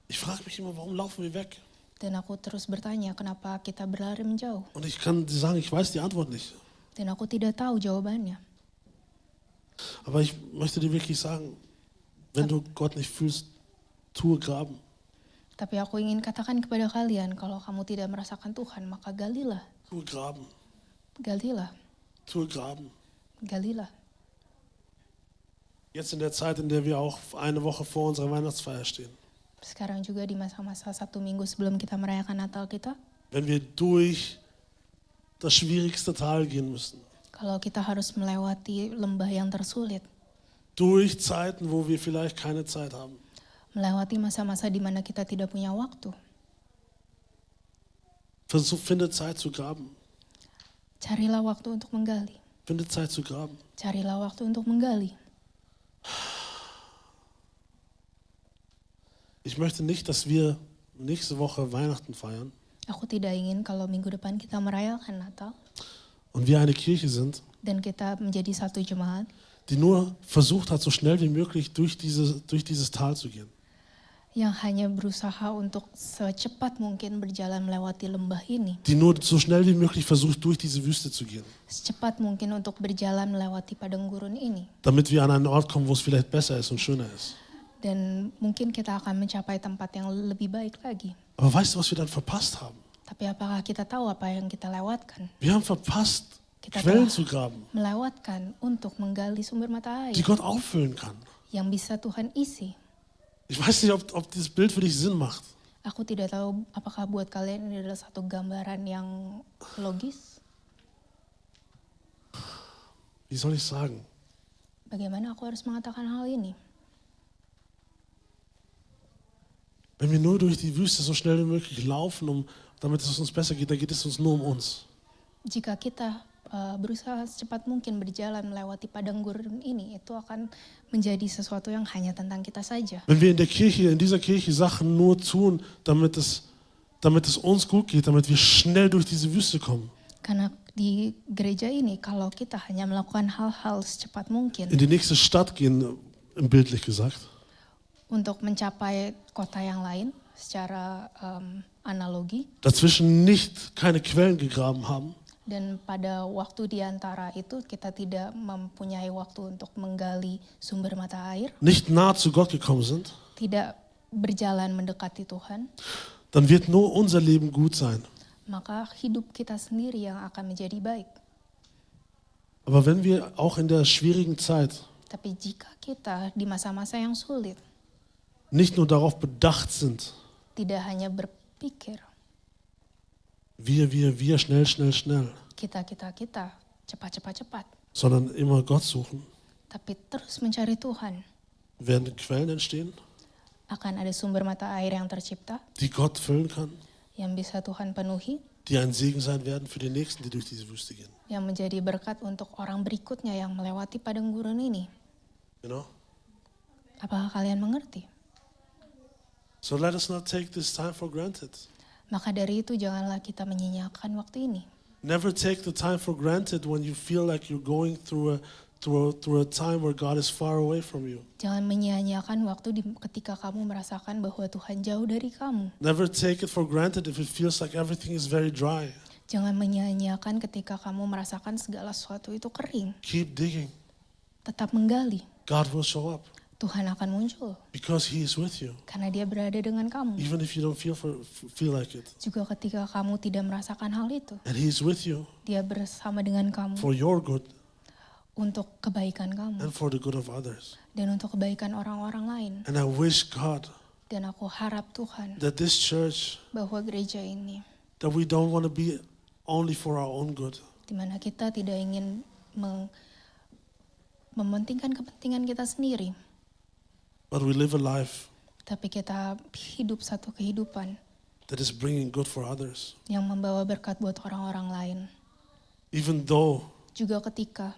Ich frage mich immer, warum laufen wir weg? Dan aku terus bertanya, kenapa kita berlari menjauh? Und ich kann dir sagen, ich weiß die Antwort nicht. Dan aku tidak tahu jawabannya. Aber ich möchte dir wirklich sagen, wenn du Gott nicht fühlst, tue Graben. Tapi aku ingin katakan kepada kalian, kalau kamu tidak merasakan Tuhan, maka galilah. Tue Graben. Galilah. Tue Graben. Galilah. Jetzt in der Zeit, in der wir auch eine Woche vor unserer Weihnachtsfeier stehen. Sekarang juga di masa-masa 1 minggu sebelum kita merayakan Natal kita, Wenn wir durch das schwierigste Tal gehen müssen. kalau kita harus melewati lembah yang tersulit, Durch Zeiten, wo wir vielleicht keine Zeit haben. melewati masa-masa di mana kita tidak punya waktu, Finde Zeit zu graben. carilah waktu untuk menggali. Finde Zeit zu graben. Carilah waktu untuk menggali. Ich möchte nicht, dass wir nächste Woche Weihnachten feiern Aku tidak ingin kalau minggu depan kita merayakan Natal und wir eine Kirche sind, dan kita menjadi satu jemaat die nur versucht hat, so schnell wie möglich durch dieses Tal zu gehen. yang hanya berusaha untuk secepat mungkin berjalan melewati lembah ini. Die nur so schnell wie möglich versucht, durch diese Wüste zu gehen. Secepat mungkin untuk berjalan melewati padang gurun ini. Damit wir an einen Ort kommen, wo es vielleicht besser ist und schöner ist. Dan mungkin kita akan mencapai tempat yang lebih baik lagi. Aber weißt du, was wir dann verpasst haben? Tapi apakah kita tahu apa yang kita lewatkan? Wir haben verpasst, Kita Quellen telah zu graben, melewatkan untuk menggali sumber mata die air Gott auffüllen kann. yang bisa Tuhan isi. Ich weiß nicht, ob dieses Bild für dich Sinn macht. Aku tidak tahu apakah buat kalian ini adalah satu gambaran yang logis. Wie soll ich sagen? Bagaimana aku harus mengatakan hal ini? Wenn wir nur durch die Wüste so schnell wie möglich laufen, damit es uns besser geht, dann geht es uns nur um uns. Jika kita berusaha secepat mungkin berjalan melewati padang gurun ini, itu akan menjadi sesuatu yang hanya tentang kita saja. Wenn wir in dieser Kirche Sachen nur tun, damit es uns gut geht, damit wir schnell durch diese Wüste kommen, Karena di gereja ini, kalau kita hanya melakukan hal-hal secepat mungkin in die nächste Stadt gehen, bildlich gesagt, untuk mencapai kota yang lain secara analogi, dazwischen nicht keine Quellen gegraben haben, dan pada waktu di antara itu kita tidak mempunyai waktu untuk menggali sumber mata air, nicht nah zu Gott gekommen sind, tidak berjalan mendekati Tuhan, dann wird nur unser Leben gut sein. maka hidup kita sendiri yang akan menjadi baik. Aber wenn wir auch in der schwierigen Zeit Tapi jika kita di masa-masa yang sulit nicht nur darauf bedacht sind, tidak hanya berpikir wir, schnell, kita, cepat, sondern immer Gott suchen, tapi terus mencari Tuhan, werden Quellen entstehen, akan ada sumber mata air yang tercipta, die Gott füllen kann, yang bisa Tuhan penuhi, die ein Segen sein werden für die Nächsten, die durch diese Wüste gehen. yang menjadi berkat untuk orang berikutnya yang melewati padang gurun ini. You know? Apakah kalian mengerti? So let us not take this time for granted. Maka dari itu janganlah kita menyia-nyiakan waktu ini. Never take the time for granted when you feel like you're going through a time where God is far away from you. Jangan menyia-nyiakan waktu ketika kamu merasakan bahwa Tuhan jauh dari kamu. Never take it for granted if it feels like everything is very dry. Jangan menyia-nyiakan ketika kamu merasakan segala sesuatu itu kering. Keep digging. Tetap menggali. God will show up Tuhan akan muncul because He is with you, karena Dia berada dengan kamu. even if you don't feel like it. Juga ketika kamu tidak merasakan hal itu, And He is with you Dia bersama dengan kamu for your good untuk kebaikan kamu and for the good of others. dan untuk kebaikan orang-orang lain. And I wish God Dan aku harap Tuhan that this church, bahwa gereja ini, that we don't want to be only for our own good, di mana kita tidak ingin mementingkan kepentingan kita sendiri, but we live a life tapi kita hidup satu kehidupan that is bringing good for others. yang membawa berkat buat orang-orang lain. Even though Juga ketika,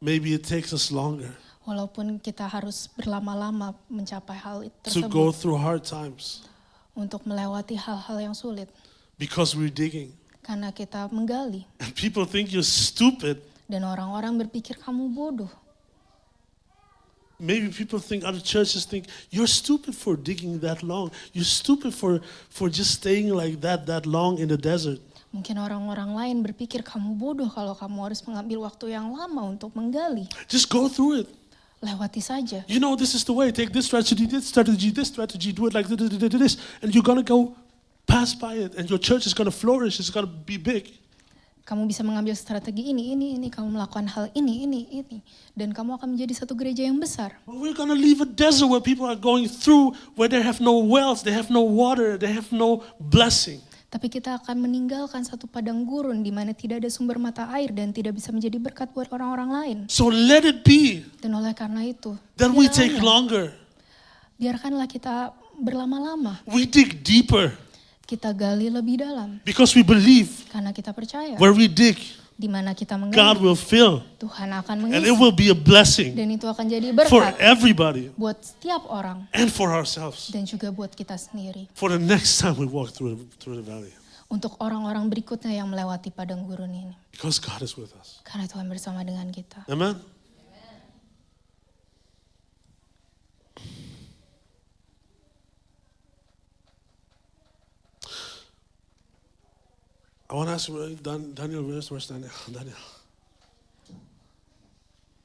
maybe it takes us longer walaupun kita harus berlama-lama mencapai hal to go tersebut, through hard times untuk melewati hal-hal yang sulit, because we're digging. karena kita menggali, And people think you're stupid. dan orang-orang berpikir kamu bodoh. Maybe people think, other churches think, you're stupid for digging that long. You're stupid for just staying like that long in the desert. Mungkin orang-orang lain berpikir kamu bodoh kalau kamu harus mengambil waktu yang lama untuk menggali. Just go through it. Lewati saja. You know, this is the way. Take this strategy, do it like this. And you're going to go pass by it. And your church is going to flourish. It's going to be big. Kamu bisa mengambil strategi ini, kamu melakukan hal ini. Dan kamu akan menjadi satu gereja yang besar. But we're going to leave a desert where people are going through, where they have no wells, they have no water, they have no blessing. Tapi kita akan meninggalkan satu padang gurun di mana tidak ada sumber mata air dan tidak bisa menjadi berkat buat orang-orang lain. So let it be Dan oleh karena itu, that we take longer. biarkanlah kita berlama-lama. We dig deeper Kita gali lebih dalam. because we believe Karena kita percaya, where we dig, di mana kita God menggali, will fill. Tuhan akan And it mengisi. will be a blessing Dan itu akan jadi for berkat everybody buat setiap orang and for ourselves. dan juga buat kita sendiri. For the next time we walk through the valley. Untuk orang-orang berikutnya yang melewati padang gurun ini. Because God is with us. Karena Tuhan bersama dengan kita. Amen? I want to ask you, Daniel, where's Daniel? Daniel.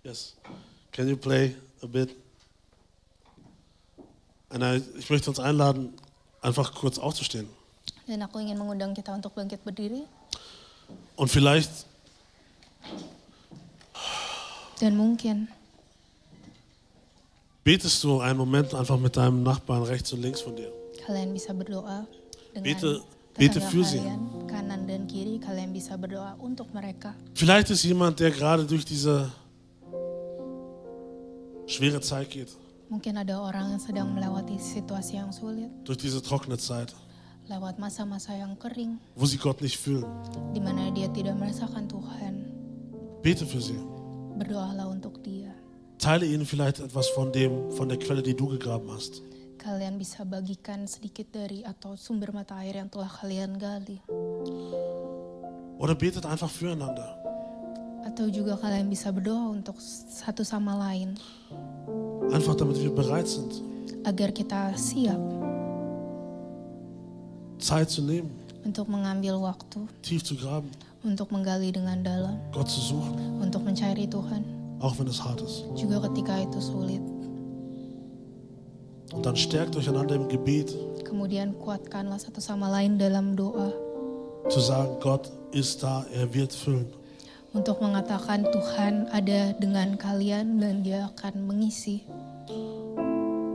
Yes. Can you play a bit? Ich möchte uns einladen, einfach kurz aufzustehen. Dan aku ingin mengundang kita untuk bangkit berdiri. Und vielleicht Dan mungkin betest du einen Moment einfach mit deinem Nachbarn rechts und links von dir. kalian bisa berdoa dengan Bete tetangga für sie. kalian, kanan dan kiri, kalian bisa berdoa untuk mereka. Vielleicht ist jemand, der gerade durch diese schwere Zeit geht, Mungkin ada orang yang sedang melewati situasi yang sulit, durch diese trockene Zeit, lewat masa-masa yang kering, wo sie Gott nicht fühlen. di mana dia tidak merasakan Tuhan. Bete für sie. Berdoalah untuk dia. Teile ihnen vielleicht etwas von der Quelle, die du gegraben hast. Kalian bisa bagikan sedikit dari atau sumber mata air yang telah kalian gali. Oder betet einfach füreinander. Atau juga kalian bisa berdoa untuk satu sama lain. Einfach damit wir bereit sind, Agar kita siap Zeit zu nehmen, untuk mengambil waktu, tief zu graben, untuk menggali dengan dalam, Gott zu suchen, untuk mencari Tuhan. auch wenn es hart ist. Juga ketika itu sulit. Und dann stärkt euch einander im Gebet, Kemudian kuatkanlah satu sama lain dalam doa. zu sagen, Gott ist da, er wird füllen. Untuk mengatakan Tuhan ada dengan kalian dan dia akan mengisi.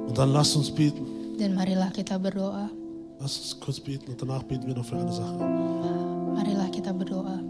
Und dann lasst uns beten. Dan marilah kita berdoa. Lasst uns kurz beten und danach beten wir noch für eine Sache. Marilah kita berdoa.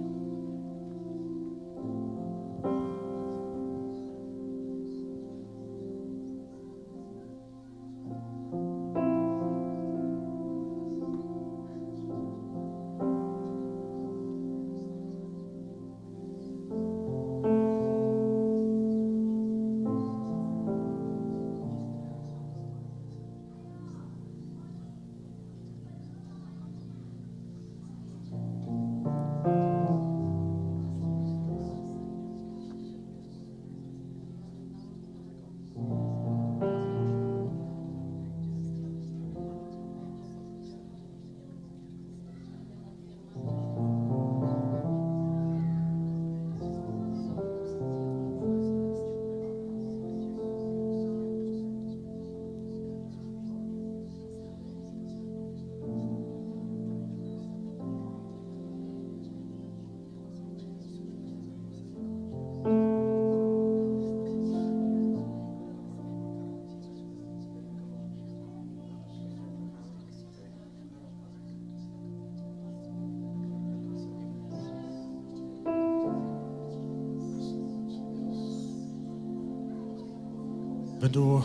Wenn du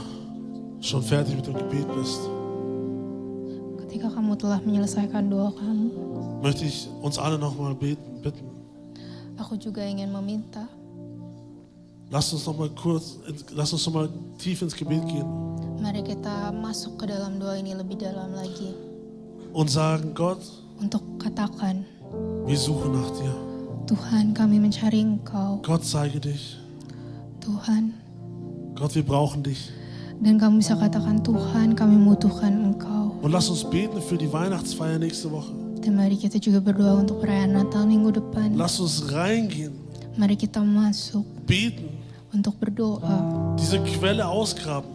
schon fertig mit dem Gebet bist, Ketika kamu telah menyelesaikan doa kamu, möchte ich uns alle nochmal bitten. aku juga ingin meminta, Lasst uns nochmal tief ins Gebet gehen mari kita masuk ke dalam doa ini lebih dalam lagi. und sagen, Gott, Untuk katakan, wir suchen nach dir. Tuhan kami mencari Engkau, Gott, zeige dich. Tuhan. Gott, wir brauchen dich. Dan kamu bisa katakan, Tuhan kami membutuhkan Engkau. Und lass uns beten für die Weihnachtsfeier nächste Woche. Dan mari kita juga berdoa untuk perayaan Natal minggu depan. Lass uns reingehen, Mari kita masuk beten, untuk berdoa, diese Quelle ausgraben,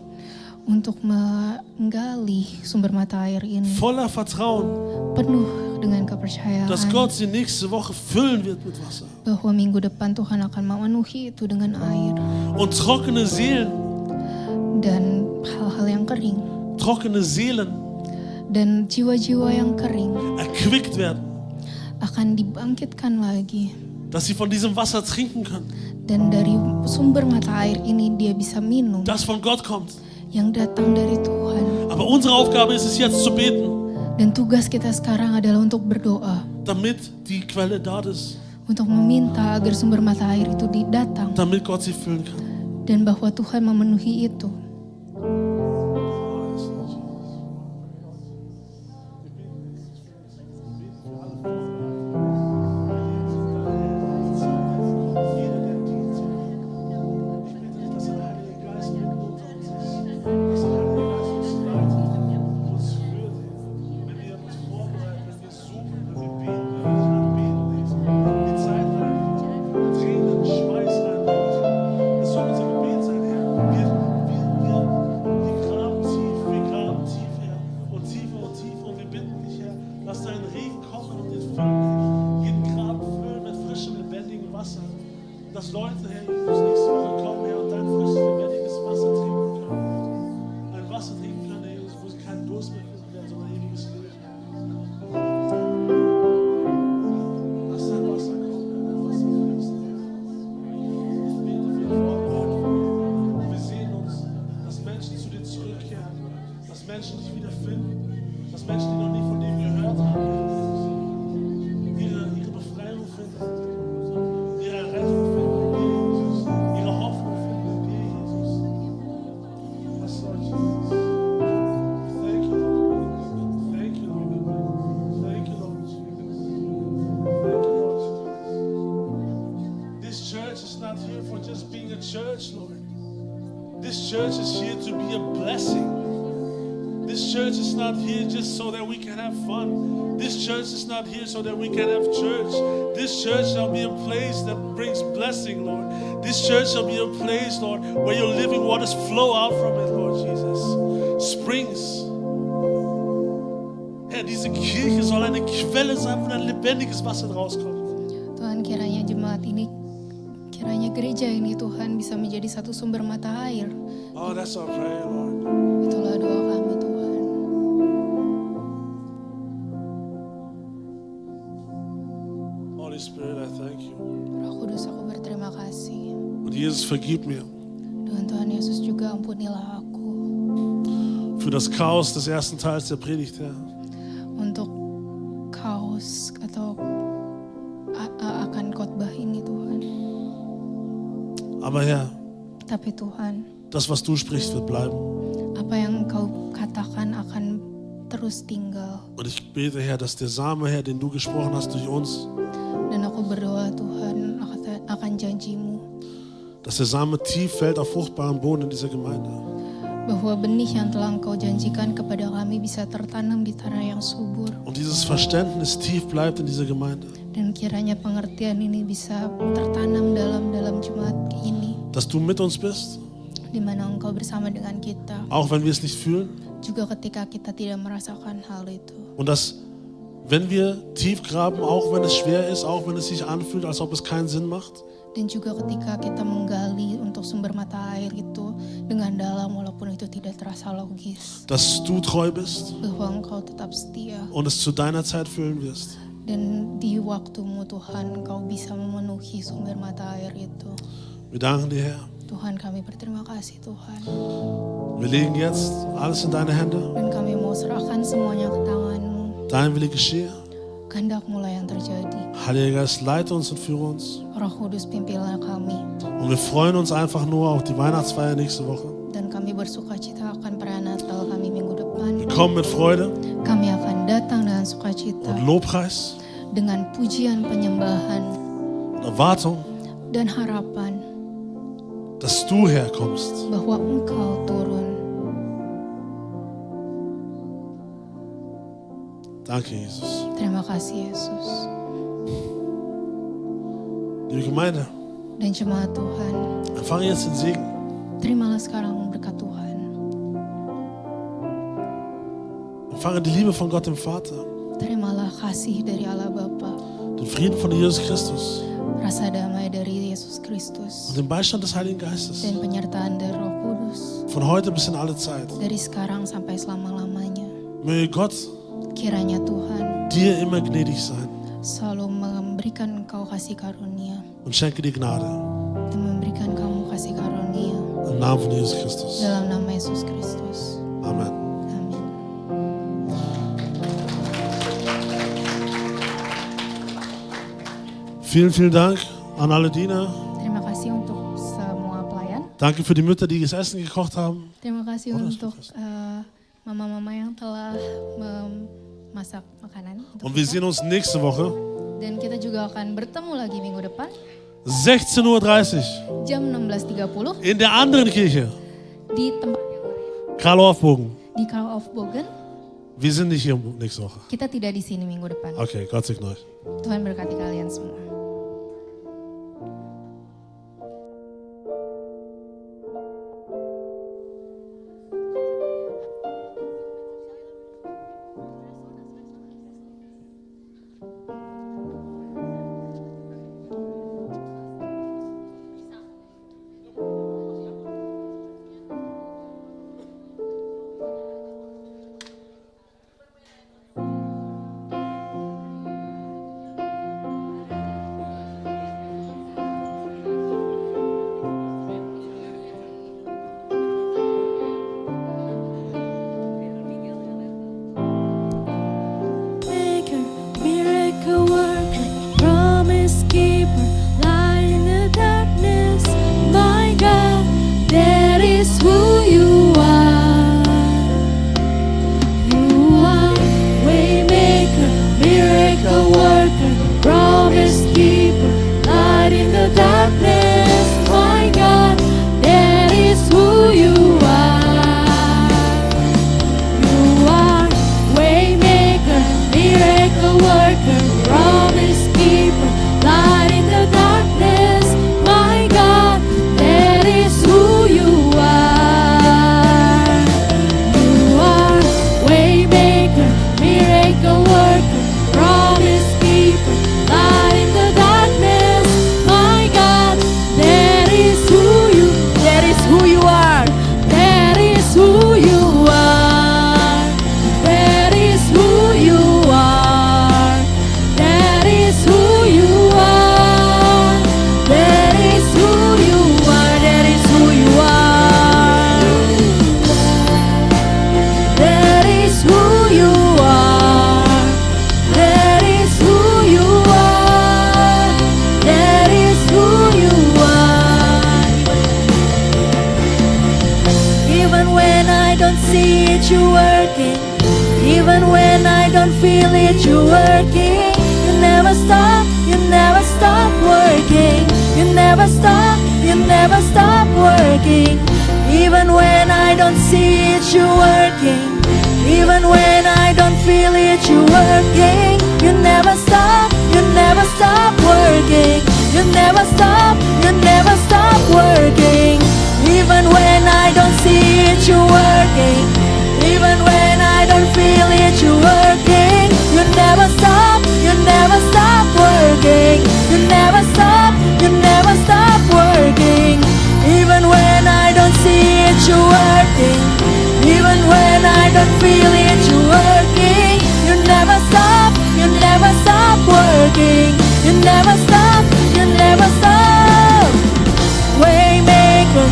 untuk menggali sumber mata air ini. voller Vertrauen, Penuh dengan kepercayaan dass Gott sie nächste Woche füllen wird mit Wasser. bahwa minggu depan Tuhan akan memenuhi itu dengan air. Und trockene Seelen, Dan hal-hal yang kering trockene Seelen dan jiwa-jiwa yang kering erquickt werden, akan dibangkitkan lagi. dass sie von diesem Wasser trinken können, Dan dari sumber mata air ini dia bisa minum, das von Gott kommt. yang datang dari Tuhan. Aber unsere Aufgabe ist es jetzt zu beten, Dan tugas kita sekarang adalah untuk berdoa, damit die Quelle da ist, untuk meminta agar sumber mata air itu datang, damit Gott sie füllen kann. dan bahwa Tuhan memenuhi itu. Dass Leute, Herr Jesus, nächste Woche kommen, Herr, und dein frisches, lebendiges Wasser trinken können. Ein Wasser trinken können, Herr Jesus, wo sie keinen Durst mehr finden werden, sondern ewiges Leben. Lass dein Wasser kommen, Herr, dein Wasser fließen, Herr. Ich bete für die Vorbereitung. Wir sehen uns, dass Menschen zu dir zurückkehren, dass Menschen dich wiederfinden, dass Menschen, die noch nie von dir gehört haben, ihre Befreiung finden, ihre Rettung finden. Church, Lord. This church is here to be a blessing. This church is not here just so that we can have fun. This church is not here so that we can have church. This church shall be a place that brings blessing, Lord. This church shall be a place, Lord, where your living waters flow out from it, Lord Jesus. Springs. Herr, diese Kirche soll eine Quelle sein, wo ein lebendiges Wasser rauskommt. Tuhan, kiranya jemaat ini, kiranya gereja ini Tuhan bisa menjadi satu sumber mata air. Oh, that's our prayer, Lord. Itulah doa kami Tuhan. Holy Spirit, I thank you. Roh Kudus, aku berterima kasih. Und Jesus, vergib mir Dan Tuhan Yesus juga ampunilah aku für das Chaos des ersten Teils der Predigt, Herr. untuk kaos atau akan khotbah ini Tuhan. Aber Herr, Tapi Tuhan, das, was du sprichst, wird bleiben. apa yang Engkau katakan akan terus tinggal. Und ich bete, Herr, dass der Same, Herr, den du gesprochen hast durch uns, Dan aku berdoa Tuhan akan janjimu, dass der Same tief fällt auf fruchtbaren Boden in dieser Gemeinde. bahwa benih yang telah Engkau janjikan kepada kami bisa tertanam di tanah yang subur. Und dieses Verständnis tief bleibt in dieser Gemeinde. Dan kiranya pengertian ini bisa tertanam dalam jemaat ini, Dass du mit uns bist, di mana Engkau bersama dengan kita, auch wenn wir es nicht fühlen. juga ketika kita tidak merasakan hal itu. Und dass, wenn wir tief graben, auch wenn es schwer ist, auch wenn es sich anfühlt, als ob es keinen Sinn macht, Dan juga ketika kita menggali untuk sumber mata air itu dengan dalam walaupun itu tidak terasa logis, dass du treu bist bahwa Engkau tetap setia. und es zu deiner Zeit füllen wirst. Dan di waktumu Tuhan Engkau bisa memenuhi sumber mata air itu. Wir danken dir, Herr, Tuhan, kami berterima kasih Tuhan. Wir legen jetzt alles in deine Hände. Dan kami mau serahkan semuanya ke tangan-Mu. Dein Wille geschehe. Kehendak-Mu lah yang terjadi. Heiliger Geist, leite uns und führe uns. Roh Kudus, pimpinlah kami. Und wir freuen uns einfach nur auf die Weihnachtsfeier nächste Woche. Dan kami bersuka cita akan perayaan Natal kami minggu depan. Wir kommen mit Freude Kami akan datang dengan sukacita, und Lobpreis dengan pujian penyembahan und Erwartung, dan harapan dass du herkommst. bahwa Engkau turun. Danke, Jesus. Terima kasih Yesus. Liebe Gemeinde, Dan jemaat Tuhan, empfange jetzt den Segen. terimalah sekarang berkat Tuhan. Empfange die Liebe von Gott dem Vater, Terimalah kasih dari Allah Bapa, den Frieden von Jesus Christus rasa damai dari Yesus Kristus, und den Beistand des Heiligen Geistes. dan penyertaan dari Roh Kudus Von heute bis in alle Zeit. dari sekarang sampai selama-lamanya. Möge Gott Kiranya Tuhan dir immer gnädig sein selalu memberikan engkau kasih karunia und schenke dir Gnade. dan memberikan kamu kasih karunia Im Namen von Jesus Christus. dalam nama Yesus Kristus. Amen. Amin. Vielen, vielen Dank an alle Diener. Terima kasih untuk semua pelayan. Danke für die Mütter, die das Essen gekocht haben. Terima kasih Oh, das untuk ist mama-mama yang telah memasak makanan untuk Und wir kita. sehen uns nächste Woche, Dan kita juga akan bertemu lagi minggu depan 16:30 Uhr, jam 16.30 in der anderen Kirche, di tempat yang lain, Karl Hofbogen. di Karl of Bogen. Wir sind nicht hier nächste Woche. Kita tidak di sini minggu depan. Okay, Gott segne euch. Tuhan berkati kalian semua. Maker, miracle worker, promise keeper, light in the darkness. My God, that is who you are. You are waymaker, miracle worker, promise keeper, light in the darkness. My God, that is who you are. You are waymaker, miracle worker, promise keeper, light in the darkness. My God, that is who you are. You are waymaker, miracle worker, promise keeper, light in the darkness. My God, that is who you are. That is who you are. That is who you are. That is who you are. That is who you are. That is who you are. That is who you are. That is who you are. That is who you are. Even when I don't see it, you're working. Even when I don't feel it, you're working. You never stop, you never stop working. You never stop, you never stop working. Even when I don't see it, you're working. Even when I don't feel it, you're working. You never stop, you never stop working. You never stop, you never stop working. Even when I don't see it, you're working. Even when I don't feel it, you're working. You never stop, you never stop working. You never stop, you never stop working. Even when I don't see it, you're working. Even when I don't feel it, you're working. You never stop, you never stop working. You never stop, you never stop. Waymaker,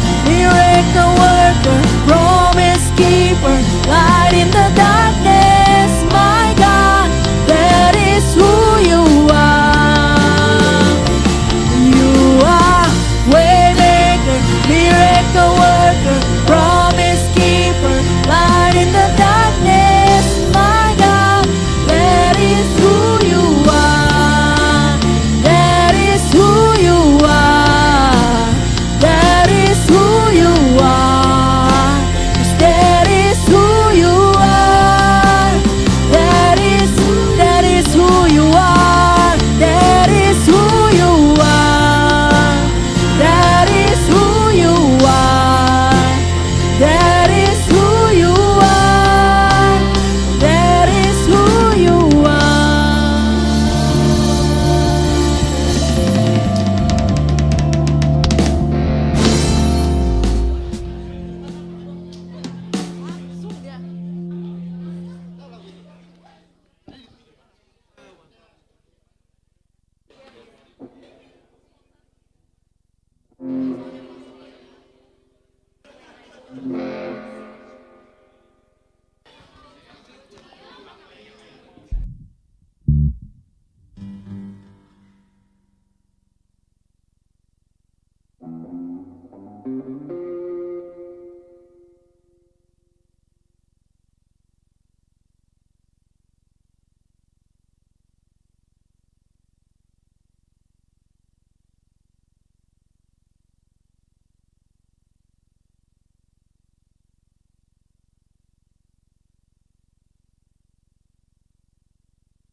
Tuhan.